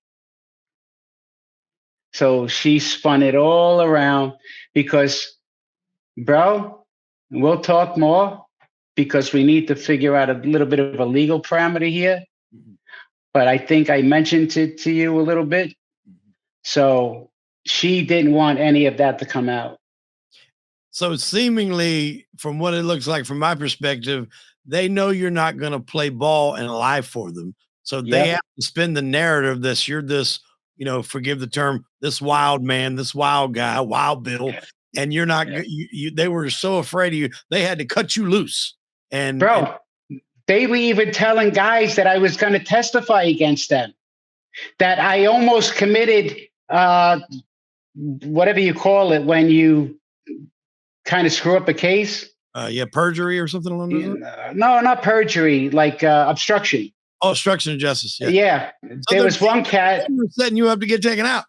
So she spun it all around because, bro, we'll talk more because we need to figure out a little bit of a legal parameter here. But I think I mentioned it to you a little bit. So she didn't want any of that to come out. So seemingly, from what it looks like from my perspective, they know you're not going to play ball and lie for them. So they have to spin the narrative that you're this, forgive the term, this wild man, this wild guy, wild Bill, and you're not. They were so afraid of you, they had to cut you loose. And bro, they were even telling guys that I was going to testify against them, that I almost committed whatever you call it when you kind of screw up a case. Perjury or something along those lines? No, not perjury, like obstruction. Oh, obstruction of justice. Yeah. So there was one cat setting you up to get taken out.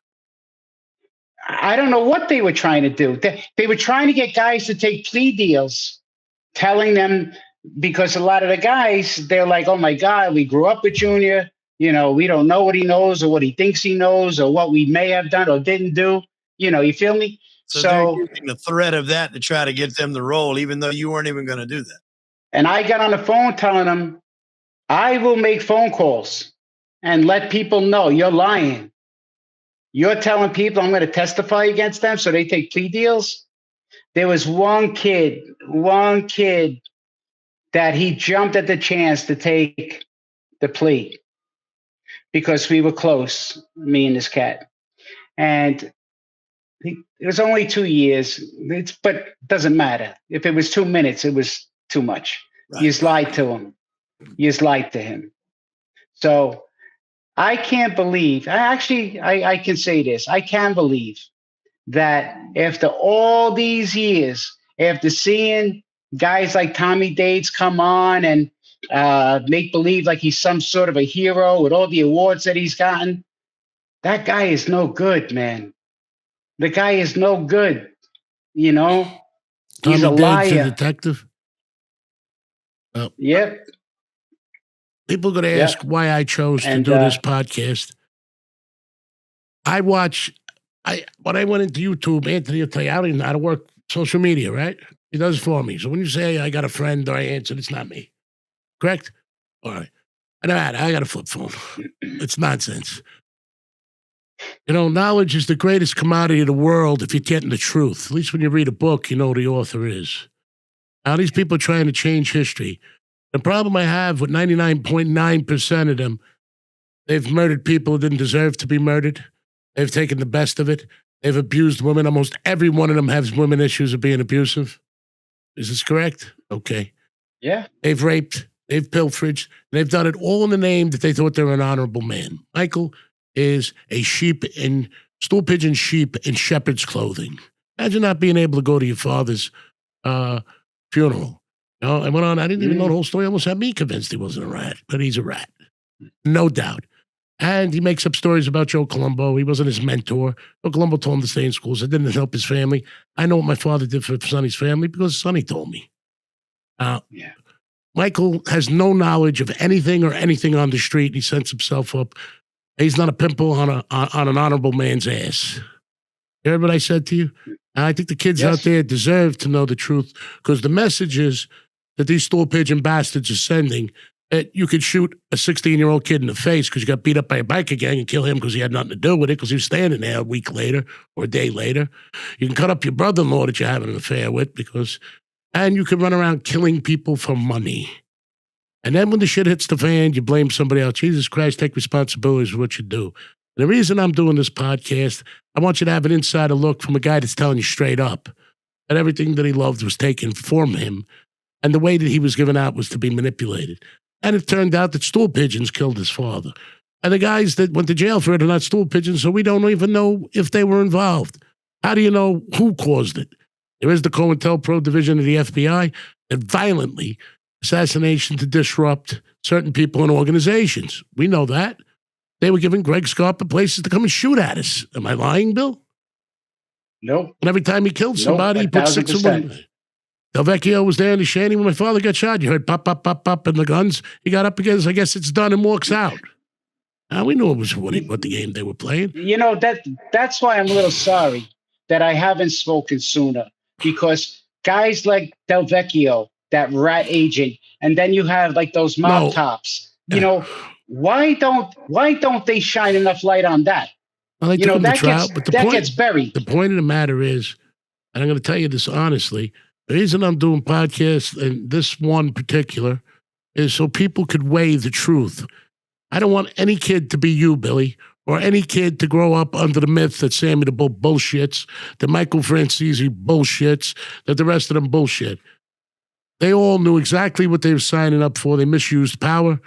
I don't know what they were trying to do. They were trying to get guys to take plea deals, telling them, because a lot of the guys, they're like, oh my God, we grew up with Junior. We don't know what he knows or what he thinks he knows or what we may have done or didn't do. You feel me? So they're using the threat of that to try to get them to roll, even though you weren't even going to do that. And I got on the phone telling them, I will make phone calls and let people know you're lying. You're telling people I'm going to testify against them so they take plea deals. There was one kid that he jumped at the chance to take the plea because we were close, me and this cat. And it was only 2 years, but it doesn't matter. If it was 2 minutes, it was too much. Right. You just lied to him. You just lied to him. So I can't believe, I can say this. I can believe that after all these years, after seeing guys like Tommy Dates come on and make believe like he's some sort of a hero with all the awards that he's gotten, that guy is no good, man. The guy is no good, He's Tommy a liar. Dates, a detective? Oh. Yep. People are going to ask why I chose to do this podcast. When I went into YouTube, Anthony will tell you, I don't even know how to work social media, right? He does it for me. So when you say I got a friend or I answered, it's not me. Correct? All right. I got a flip phone. It's nonsense. Knowledge is the greatest commodity of the world if you're getting the truth. At least when you read a book, you know who the author is. Now, these people are trying to change history. The problem I have with 99.9% of them, they've murdered people who didn't deserve to be murdered. They've taken the best of it. They've abused women. Almost every one of them has women issues of being abusive. Is this correct? Okay. Yeah. They've raped. They've pilfered. They've done it all in the name that they thought they were an honorable man. Michael, is a stool pigeon sheep in shepherd's clothing. Imagine not being able to go to your father's funeral. You know, I went on, I didn't even know the whole story. Almost had me convinced he wasn't a rat, but he's a rat. No doubt. And he makes up stories about Joe Colombo. He wasn't his mentor. Joe Colombo told him to stay in schools. It didn't help his family. I know what my father did for Sonny's family because Sonny told me. Michael has no knowledge of anything or anything on the street. He sets himself up. He's not a pimple on an honorable man's ass. You heard what I said to you? And I think the kids out there deserve to know the truth because the messages that these stool pigeon bastards are sending, that you could shoot a 16-year-old kid in the face because you got beat up by a biker gang and kill him because he had nothing to do with it because he was standing there a week later or a day later. You can cut up your brother-in-law that you're having an affair with and you can run around killing people for money. And then when the shit hits the fan, you blame somebody else. Jesus Christ, take responsibility for what you do. And the reason I'm doing this podcast, I want you to have an insider look from a guy that's telling you straight up that everything that he loved was taken from him and the way that he was given out was to be manipulated. And it turned out that stool pigeons killed his father. And the guys that went to jail for it are not stool pigeons, so we don't even know if they were involved. How do you know who caused it? There is the COINTELPRO division of the FBI that violently assassination to disrupt certain people and organizations. We know that. They were giving Greg Scarpa places to come and shoot at us. Am I lying, Bill? Nope. And every time he killed somebody, he put 6 of them. Del Vecchio was there in the shanty when my father got shot. You heard pop, pop, pop, pop, and the guns. He got up against, I guess it's done, and walks out. Now we knew it was what the game they were playing. You know, that's why I'm a little sorry that I haven't spoken sooner, because guys like Del Vecchio, that rat agent, and then you have like those mob tops, you know, why don't they shine enough light on that? Well, you know, that gets buried. The point of the matter is, and I'm going to tell you this honestly, the reason I'm doing podcasts, and this one particular, is so people could weigh the truth. I don't want any kid to be you, Billy, or any kid to grow up under the myth that Sammy the Bull bullshits, that Michael Francese bullshits, that the rest of them bullshit. They all knew exactly what they were signing up for. They misused power.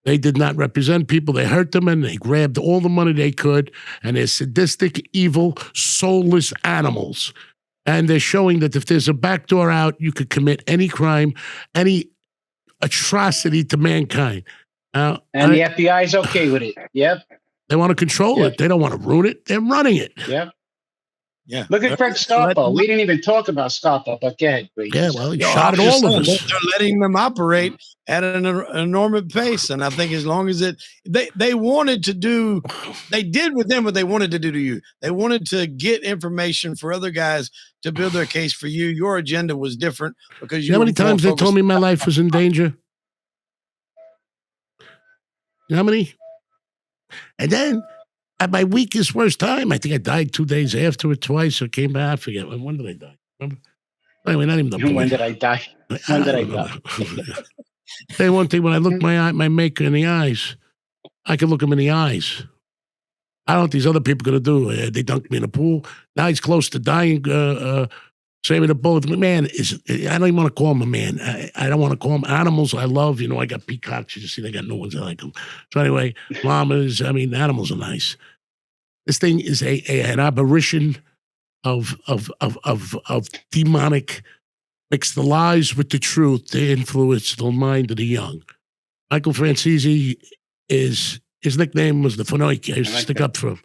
They did not represent people. They hurt them, and they grabbed all the money they could, and they're sadistic, evil, soulless animals. And they're showing that if there's a backdoor out, you could commit any crime, any atrocity to mankind. And the FBI is okay with it. Yep. They want to control it. They don't want to ruin it. They're running it. Yep. Yeah. Look at Greg Scarpa. We didn't even talk about Scarpa, but go ahead, please. Yeah, well, he shot at all of us. They're letting them operate at an enormous pace. And I think as long as they wanted to do, they did with them what they wanted to do to you. They wanted to get information for other guys to build their case for you. Your agenda was different because you know how many times they told me my life was in danger? You know how many? And then at my weakest, worst time, I think I died 2 days after it twice or came back. I forget. When did I die? Remember? Anyway, not even the point. When did I die? When did I die? Tell you one thing, when I look my maker in the eyes, I can look him in the eyes. I don't know what these other people going to do. They dunked me in a pool. Now he's close to dying. Sammy the Bull. Man, I don't even want to call him a man. I don't want to call him animals. I love, you know, I got peacocks. You just see, they got no ones that like them. So anyway, llamas, I mean, animals are nice. This thing is an aberration of demonic, mix the lies with the truth to influence the mind of the young. Michael Francese, his nickname was the Fanoik. I used to stick up for him.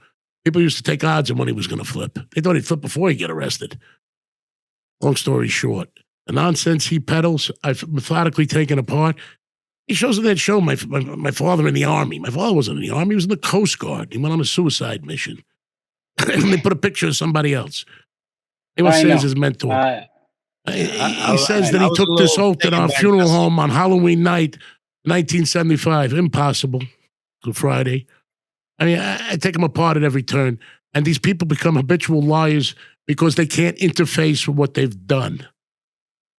People used to take odds on when he was going to flip. They thought he'd flip before he get arrested. Long story short, the nonsense he peddles, I've methodically taken apart. He shows in that show my father in the Army. My father wasn't in the Army. He was in the Coast Guard. He went on a suicide mission. And they put a picture of somebody else. He was his mentor. He says that he took this oath at our funeral home on Halloween night, 1975. Impossible. Good Friday. I mean, I take them apart at every turn. And these people become habitual liars because they can't interface with what they've done.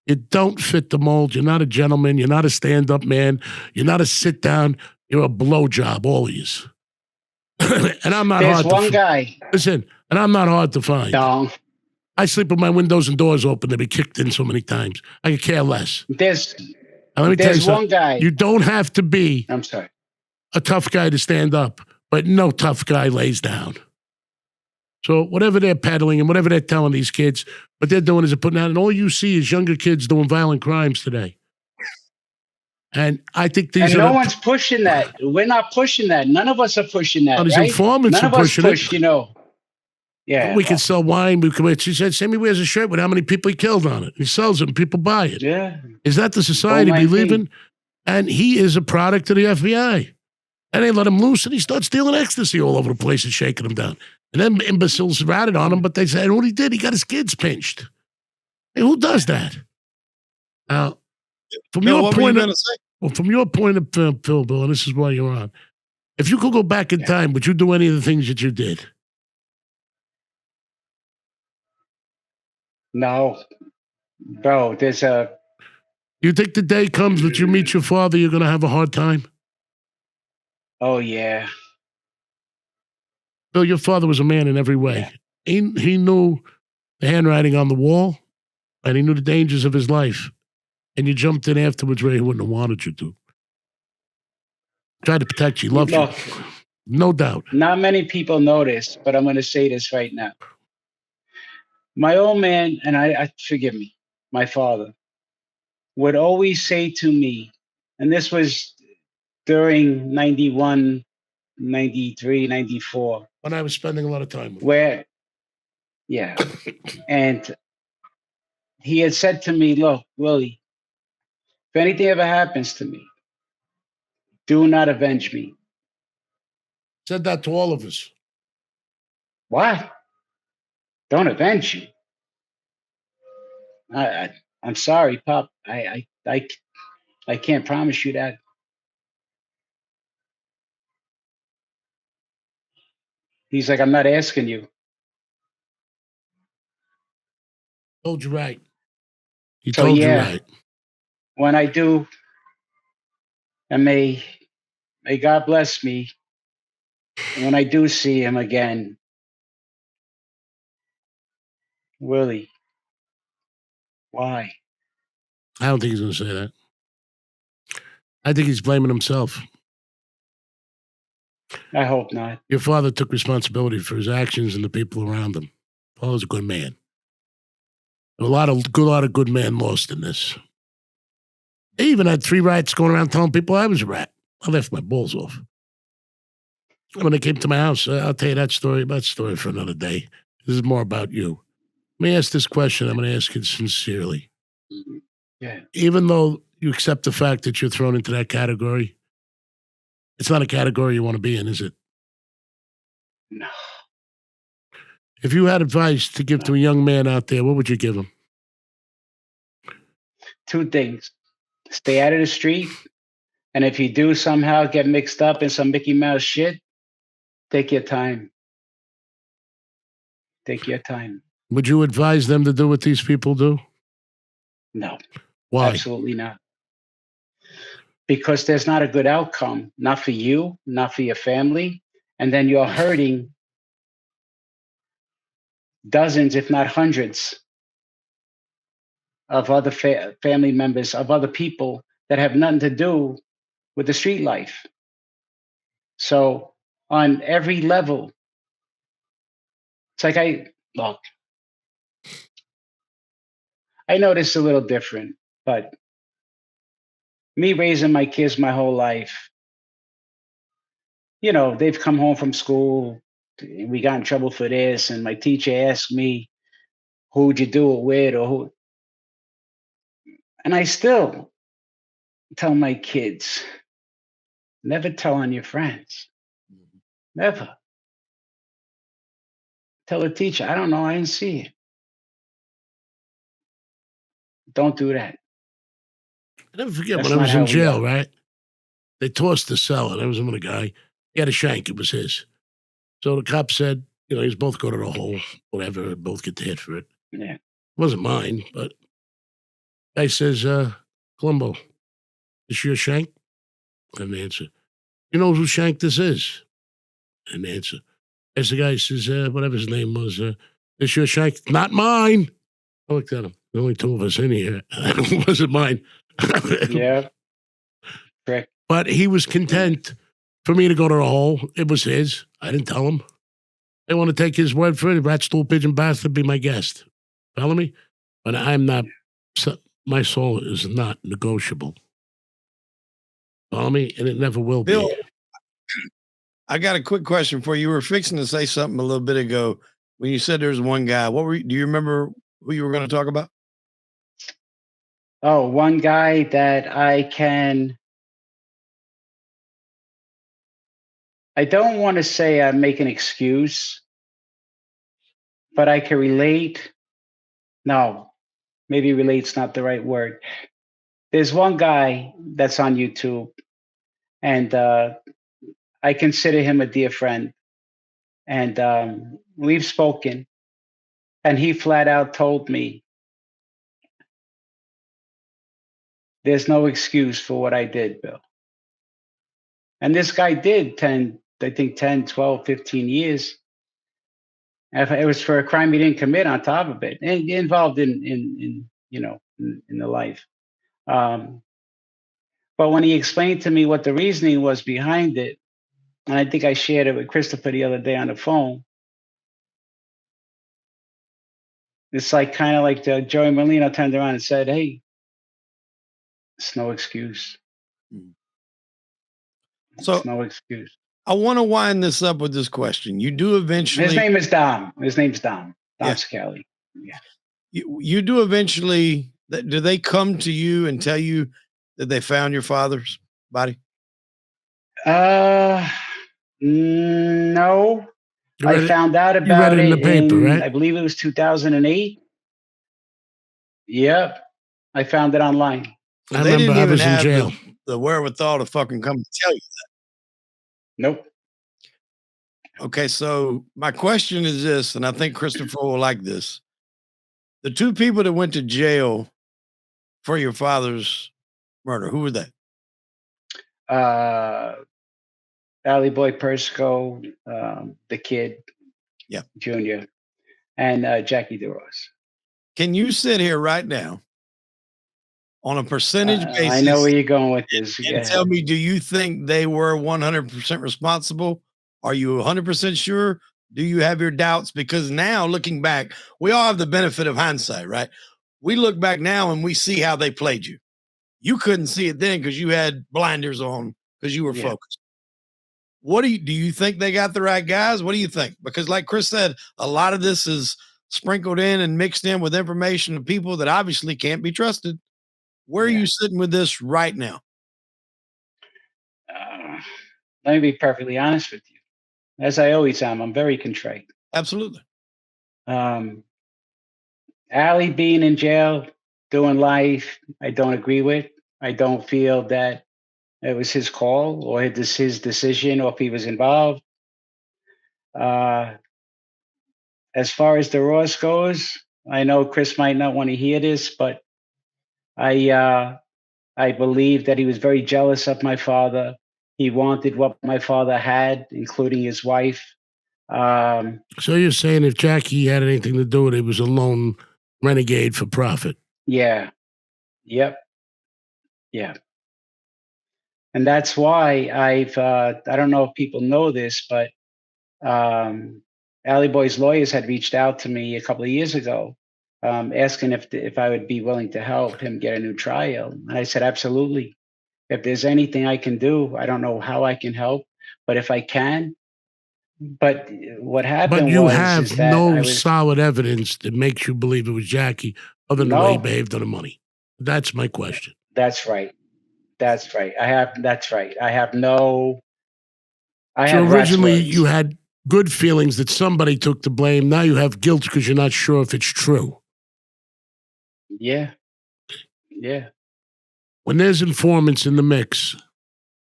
You don't fit the mold. You're not a gentleman. You're not a stand-up man. You're not a sit-down. You're a blowjob, all of you. And I'm not hard to find. There's one guy. Listen, and I'm not hard to find. No. I sleep with my windows and doors open. They've been kicked in so many times. I could care less. There's one guy. You don't have to be I'm sorry. A tough guy to stand up. but no tough guy lays down. So whatever they're peddling and whatever they're telling these kids, what they're doing is they're putting out, and all you see is younger kids doing violent crimes today. And I think these And are no one's pushing that. We're not pushing that. None of us are pushing that, these right? informants None are of us pushing push, it. Yeah. We can sell wine. She said, Sammy wears a shirt with how many people he killed on it. He sells it and people buy it. Yeah. Is that the society we live in? And he is a product of the FBI. And they let him loose and he starts stealing ecstasy all over the place and shaking them down. And then imbeciles ratted on him, but they said what he did, he got his kids pinched. Hey, who does that? Now, from your point of Phil, Bill, and this is why you're on. If you could go back in time, would you do any of the things that you did? No. Bro, You think the day comes that you meet your father, you're going to have a hard time? Oh, yeah. Bill, your father was a man in every way. Yeah. He knew the handwriting on the wall, and he knew the dangers of his life. And you jumped in afterwards where he wouldn't have wanted you to. Tried to protect you. Loved you. No doubt. Not many people know this, but I'm going to say this right now. My old man, and I forgive me, my father, would always say to me, and this was during 91, 93, 94. When I was spending a lot of time with him. And he had said to me, look, Willie, if anything ever happens to me, do not avenge me. Said that to all of us. What? Don't avenge you. I'm sorry, Pop. I can't promise you that. He's like, I'm not asking you. Told you right. He told you right. When I do, and may God bless me, when I do see him again, Willie, why? I don't think he's going to say that. I think he's blaming himself. I hope not. Your father took responsibility for his actions and the people around him. Paul was a good man. A lot of good men lost in this. They even had 3 rats going around telling people I was a rat. I left my balls off. When they came to my house, I'll tell you that story for another day. This is more about you. Let me ask this question. I'm going to ask it sincerely. Yeah. Even though you accept the fact that you're thrown into that category, it's not a category you want to be in, is it? No. If you had advice to give to a young man out there, what would you give him? 2 things. Stay out of the street. And if you do somehow get mixed up in some Mickey Mouse shit, take your time. Take your time. Would you advise them to do what these people do? No. Why? Absolutely not. Because there's not a good outcome, not for you, not for your family. And then you're hurting dozens, if not hundreds, of other family members, of other people that have nothing to do with the street life. So on every level, it's like I know this is a little different, but me raising my kids my whole life, they've come home from school. We got in trouble for this, and my teacher asked me, who'd you do it with, or who? And I still tell my kids, never tell on your friends. Never. Tell the teacher, I don't know, I didn't see it. Don't do that. I never forget when I was in jail, right? They tossed the cell, and I was with a guy. He had a shank. It was his. So the cop said, he's both go to the hole, whatever, both get hit for it. Yeah. It wasn't mine, but guy says, Columbo, is your shank? And the answer, you know whose shank this is? And the answer, as the guy says, whatever his name was, is your shank? Not mine. I looked at him. There only 2 of us in here. It wasn't mine. Yeah. Correct. But he was content for me to go to the hole. It was his. I didn't tell him. They want to take his word for it. Rat, stool, pigeon, bastard, be my guest. Follow me? But I'm not, my soul is not negotiable. Follow me? And it never will Bill, be. I got a quick question for you. You were fixing to say something a little bit ago when you said there's one guy. Do you remember who you were going to talk about? Oh, one guy that I don't want to say I make an excuse, but I can relate. No, maybe relate's not the right word. There's one guy that's on YouTube, and I consider him a dear friend. And we've spoken, and he flat out told me there's no excuse for what I did, Bill. And this guy did 10, 12, 15 years. It was for a crime he didn't commit on top of it, and involved in the life. But when he explained to me what the reasoning was behind it, and I think I shared it with Christopher the other day on the phone, it's like kind of like Joey Molino turned around and said, "Hey, it's no excuse. So it's no excuse." I want to wind this up with this question. You do eventually. His name is Dom. His name's Dom. Dom Yeah. Scali. Yeah. You do eventually. Do they come to you and tell you that they found your father's body? No. I found out about it in the paper, right? I believe it was 2008. Yep. I found it online. So they didn't even have the wherewithal to fucking come tell you that. Nope. Okay, so my question is this, and I think Christopher will like this. The two people that went to jail for your father's murder, who were they? Valley Boy Persco, the kid, yeah, Junior, and Jackie DeRose. Can you sit here right now on a percentage basis? I know where you're going with this. And tell me, do you think they were 100% responsible? Are you 100% sure? Do you have your doubts? Because now, looking back, we all have the benefit of hindsight, right? We look back now and we see how they played you. You couldn't see it then because you had blinders on because you were focused. What do you think they got the right guys? What do you think? Because like Chris said, a lot of this is sprinkled in and mixed in with information of people that obviously can't be trusted. Where are you sitting with this right now? Let me be perfectly honest with you. As I always am, I'm very contrite. Absolutely. Ali being in jail, doing life, I don't agree with. I don't feel that it was his call or his decision or if he was involved. As far as the Ross goes, I know Chris might not want to hear this, but I believe that he was very jealous of my father. He wanted what my father had, including his wife. So you're saying if Jackie had anything to do with it, he was a lone renegade for profit? Yeah. Yep. Yeah. And that's why I don't know if people know this, but Ali Boy's lawyers had reached out to me a couple of years ago, asking if I would be willing to help him get a new trial. And I said, absolutely. If there's anything I can do, I don't know how I can help, but if I can. But what happened but you was have no solid evidence that makes you believe it was Jackie other than the way he behaved on the money. That's my question. That's right. That's right. That's right. I have originally you had good feelings that somebody took the blame. Now you have guilt because you're not sure if it's true. Yeah. Yeah. When there's informants in the mix,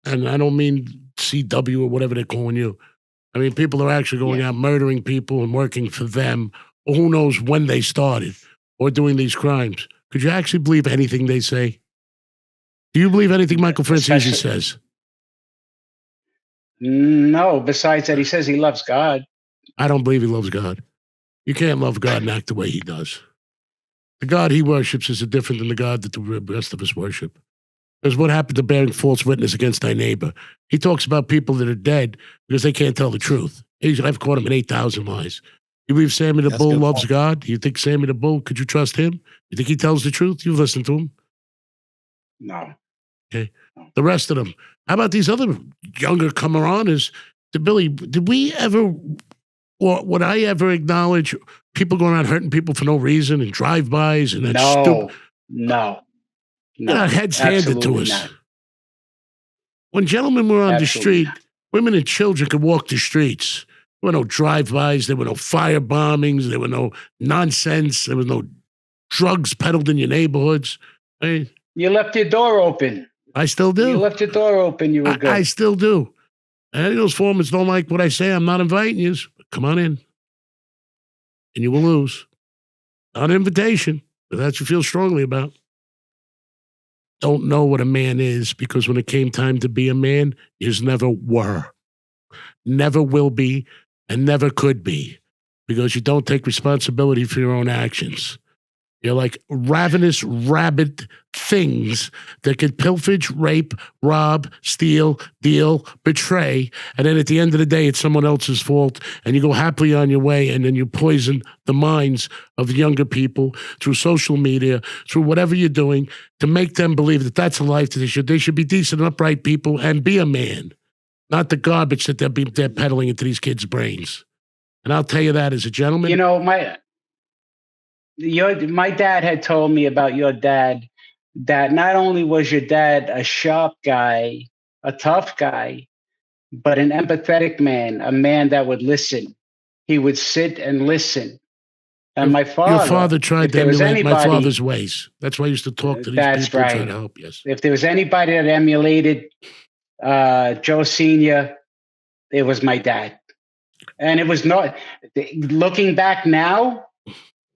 and I don't mean CW or whatever they're calling you. I mean, people are actually going out murdering people and working for them, or who knows when they started, or doing these crimes. Could you actually believe anything they say? Do you believe anything Michael Francesi says? No, besides that he says he loves God. I don't believe he loves God. You can't love God and act the way he does. The God he worships is different than the God that the rest of us worship. Because what happened to bearing false witness against thy neighbor? He talks about people that are dead because they can't tell the truth. I've caught him in 8,000 lies. You believe Sammy the Bull loves God? You think Sammy the Bull, could you trust him? You think he tells the truth? You've listened to him? No. Okay. The rest of them. How about these other younger comer-oners? Billy, did we ever, or would I ever acknowledge people going around hurting people for no reason and drive-bys and that No. You know, heads handed to us. Not. When gentlemen were on Absolutely the street, not. women and children could walk the streets. There were no drive-bys. There were no fire bombings. There were no nonsense. There was no drugs peddled in your neighborhoods. You left your door open. I still do. You left your door open. You were good. I still do. And those foremans don't like what I say. I'm not inviting you. Come on in. And you will lose. Not an invitation, but that you feel strongly about. Don't know what a man is because when it came time to be a man, yous never were. Never will be and never could be because you don't take responsibility for your own actions. You're like ravenous, rabid things that could pillage, rape, rob, steal, deal, betray, and then at the end of the day, it's someone else's fault, and you go happily on your way, and then you poison the minds of younger people through social media, through whatever you're doing, to make them believe that that's a life that they should be decent, upright people and be a man, not the garbage that they're peddling into these kids' brains. And I'll tell you that as a gentleman. You know, my dad had told me about your dad, that not only was your dad a sharp guy, a tough guy, but an empathetic man, a man that would listen. He would sit and listen. And my father, your father tried to emulate my father's ways. That's why I used to talk to these people and try to help. Yes. If there was anybody that emulated Joe Sr., it was my dad. And it was not, looking back now,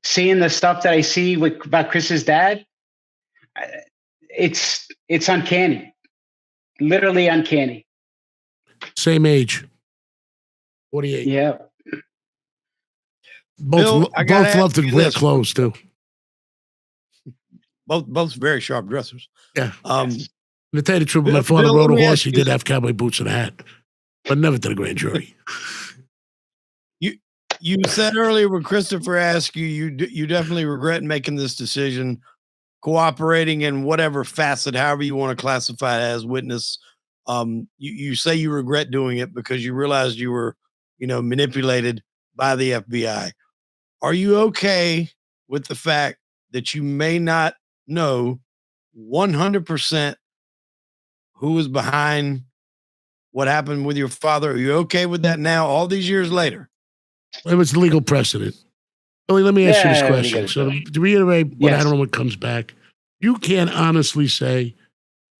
seeing the stuff that I see about Chris's dad, it's uncanny, literally uncanny. Same age, 48. Yeah. Both love to wear clothes too. Both very sharp dressers. Yeah. To tell you the truth, my father rode a horse. He did have cowboy boots and a hat, but never to the grand jury. You said earlier when Christopher asked you, you definitely regret making this decision, cooperating in whatever facet, however you want to classify it as witness. You say you regret doing it because you realized you were, manipulated by the FBI. Are you okay with the fact that you may not know 100% who is behind what happened with your father? Are you okay with that now, all these years later? It was legal precedent. Billy, let me ask you this question. So to reiterate what I don't know what comes back, you can't honestly say,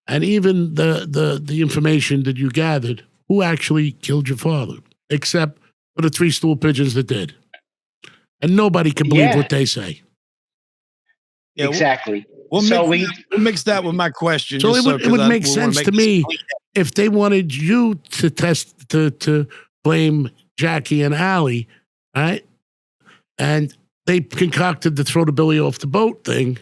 and even the information that you gathered, who actually killed your father, except for the 3 stool pigeons that did. And nobody can believe what they say. Yeah, exactly. We'll mix that with my question. So it would make sense to me if they wanted you to to blame Jackie and Allie, right? And they concocted the throw the Billy off the boat thing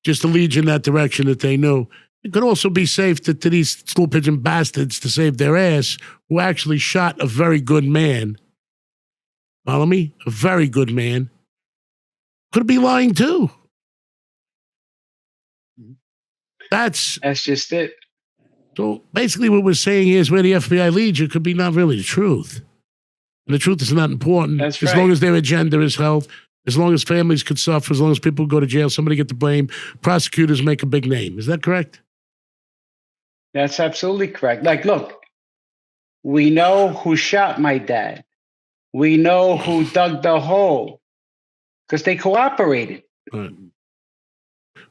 just to lead you in that direction that they knew. It could also be safe to these stool pigeon bastards to save their ass who actually shot a very good man. Follow me? A very good man. Could be lying too. That's just it. So basically what we're saying is where the FBI leads you could be not really the truth. And the truth is not important. That's as long as their agenda is held, as long as families could suffer, as long as people go to jail, somebody get the blame, prosecutors make a big name. Is that correct? That's absolutely correct. Like, look, we know who shot my dad. We know who dug the hole because they cooperated. Right.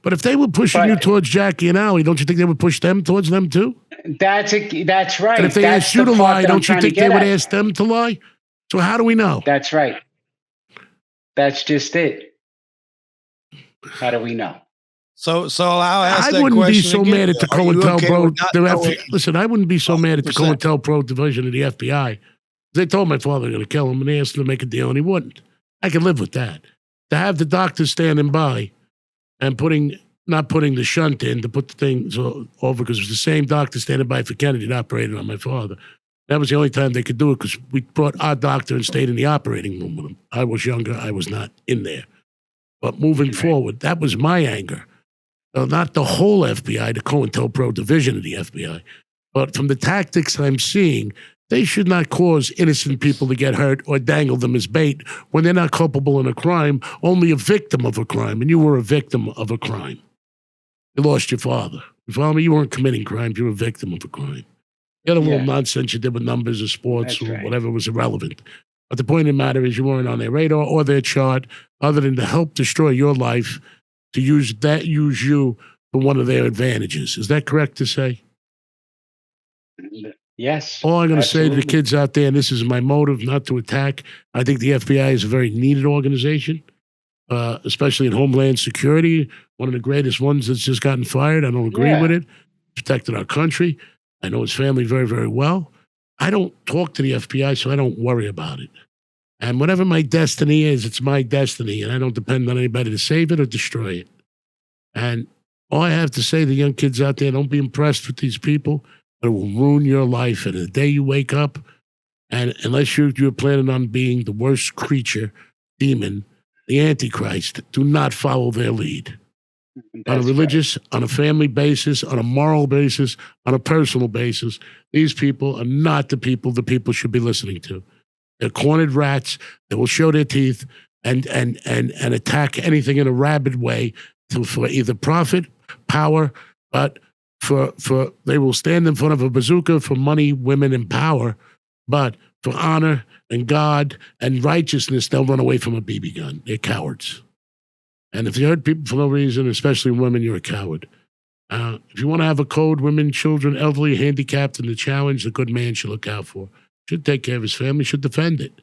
But if they were pushing you towards Jackie and Allie, don't you think they would push them towards them too? That's right. And if they asked you to lie, don't you think they would ask them to lie? So how do we know? That's right. That's just it. How do we know? So I'll ask I wouldn't be so mad at the COINTELPRO. Listen, I wouldn't be so mad at the COINTELPRO division of the FBI. They told my father they're going to kill him, and they asked him to make a deal, and he wouldn't. I can live with that. To have the doctors standing by and putting not putting the shunt in to put the things over because it was the same doctor standing by for Kennedy that operated on my father. That was the only time they could do it because we brought our doctor and stayed in the operating room with him. I was younger. I was not in there. But moving forward, that was my anger. Not the whole FBI, the COINTELPRO division of the FBI, but from the tactics I'm seeing, they should not cause innocent people to get hurt or dangle them as bait when they're not culpable in a crime, only a victim of a crime, and you were a victim of a crime. You lost your father. You follow me? You weren't committing crimes. You were a victim of a crime. The other little nonsense you did with numbers or sports or whatever was irrelevant. But the point of the matter is you weren't on their radar or their chart other than to help destroy your life, to use you for one of their advantages. Is that correct to say? Yes. All I'm going to say to the kids out there, and this is my motive, not to attack, I think the FBI is a very needed organization, especially in Homeland Security, one of the greatest ones that's just gotten fired. I don't agree with it. Protected our country. I know his family very, very well. I don't talk to the FBI, so I don't worry about it. And whatever my destiny is, it's my destiny, and I don't depend on anybody to save it or destroy it. And all I have to say to the young kids out there, don't be impressed with these people. It will ruin your life. And the day you wake up, and unless you're planning on being the worst creature, demon, the Antichrist, do not follow their lead. On a religious, on a family basis, on a moral basis, on a personal basis, these people are not the people should be listening to. They're cornered rats that will show their teeth and attack anything in a rabid way for either profit, power, but for they will stand in front of a bazooka for money, women, and power, but for honor and God and righteousness, they'll run away from a BB gun. They're cowards. And if you hurt people for no reason, especially women, you're a coward. If you want to have a code, women, children, elderly, handicapped, and the challenge, a good man should look out for. Should take care of his family, should defend it.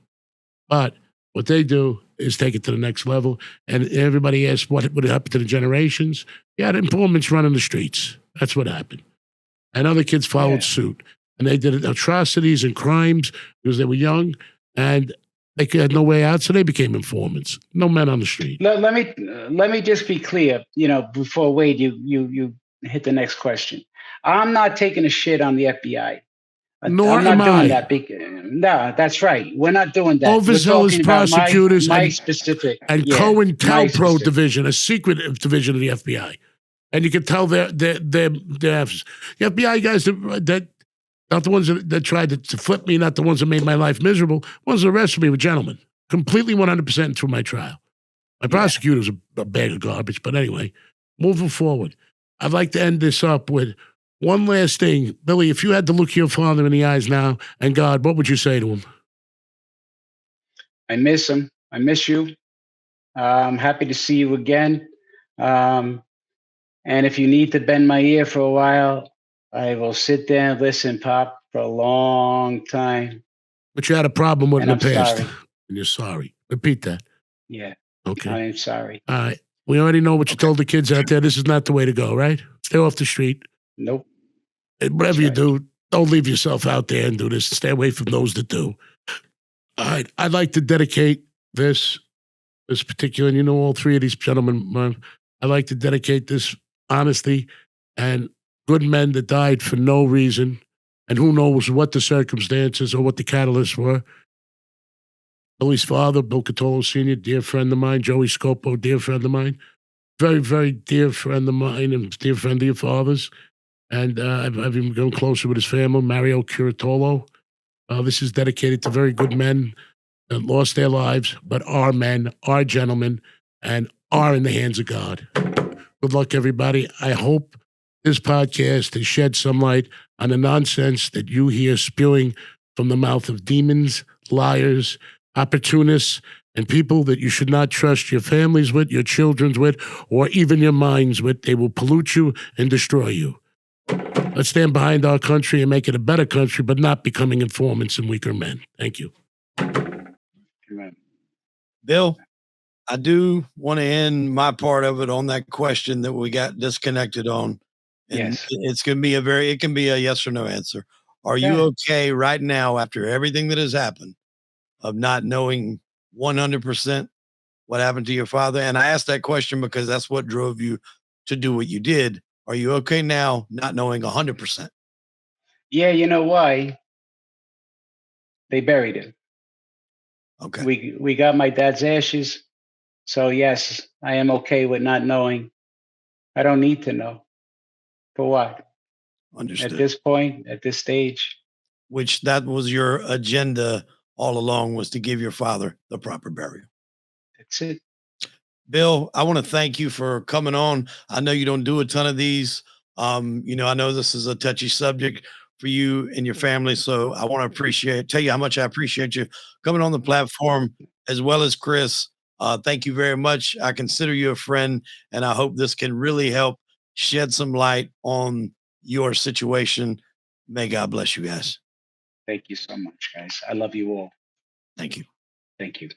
But what they do is take it to the next level. And everybody asks what would happen to the generations. Yeah, the informants running the streets. That's what happened. And other kids followed suit. And they did atrocities and crimes because they were young. And they had no way out, so they became informants. No men on the street. Let me just be clear. Before Wade, you hit the next question. I'm not taking a shit on the FBI. Nor I'm not am doing I. that. No, that's right. We're not doing that. Overzealous prosecutors my specific and COINTELPRO division, a secret division of the FBI, and you can tell they're the FBI guys that not the ones that tried to flip me, not the ones that made my life miserable. Ones that arrested me were gentlemen, completely 100% through my trial. My prosecutor was a bag of garbage, but anyway, moving forward, I'd like to end this up with one last thing. Billy, if you had to look your father in the eyes now and God, what would you say to him? I miss him. I miss you. I'm happy to see you again. And if you need to bend my ear for a while, I will sit there and listen, Pop, for a long time. But you had a problem with in the past. Sorry. And you're sorry. Repeat that. Yeah. Okay. I am sorry. All right. We already know what you told the kids out there. This is not the way to go, right? Stay off the street. Nope. And whatever you do, don't leave yourself out there and do this. Stay away from those that do. All right. I'd like to dedicate this particular, and all three of these gentlemen, I'd like to dedicate this honesty and good men that died for no reason, and who knows what the circumstances or what the catalysts were. Billy's father, Bill Cutolo Sr., dear friend of mine. Joey Scopo, dear friend of mine. Very, very dear friend of mine and dear friend of your father's. And I've even gone closer with his family, Mario Curatolo. This is dedicated to very good men that lost their lives, but are men, are gentlemen, and are in the hands of God. Good luck, everybody. I hope this podcast has shed some light on the nonsense that you hear spewing from the mouth of demons, liars, opportunists, and people that you should not trust your families with, your children with, or even your minds with. They will pollute you and destroy you. Let's stand behind our country and make it a better country, but not becoming informants and weaker men. Thank you. Amen. Bill, I do want to end my part of it on that question that we got disconnected on. And it's going to be it can be a yes or no answer. Are you okay right now after everything that has happened of not knowing 100% what happened to your father? And I asked that question because that's what drove you to do what you did. Are you okay now, not knowing 100%? Yeah, you know why? They buried him. Okay, We got my dad's ashes. So yes, I am okay with not knowing. I don't need to know. For what? At understood. this point, at this stage, Which that was your agenda all along, was to give your father the proper burial. that's it. Bill, I want to thank you for coming on. I know you don't do a ton of these. I know this is a touchy subject for you and your family. So I want to tell you how much I appreciate you coming on the platform, as well as Chris. Thank you very much. I consider you a friend, and I hope this can really help shed some light on your situation. May God bless you guys. Thank you so much, guys. I love you all. Thank you. Thank you.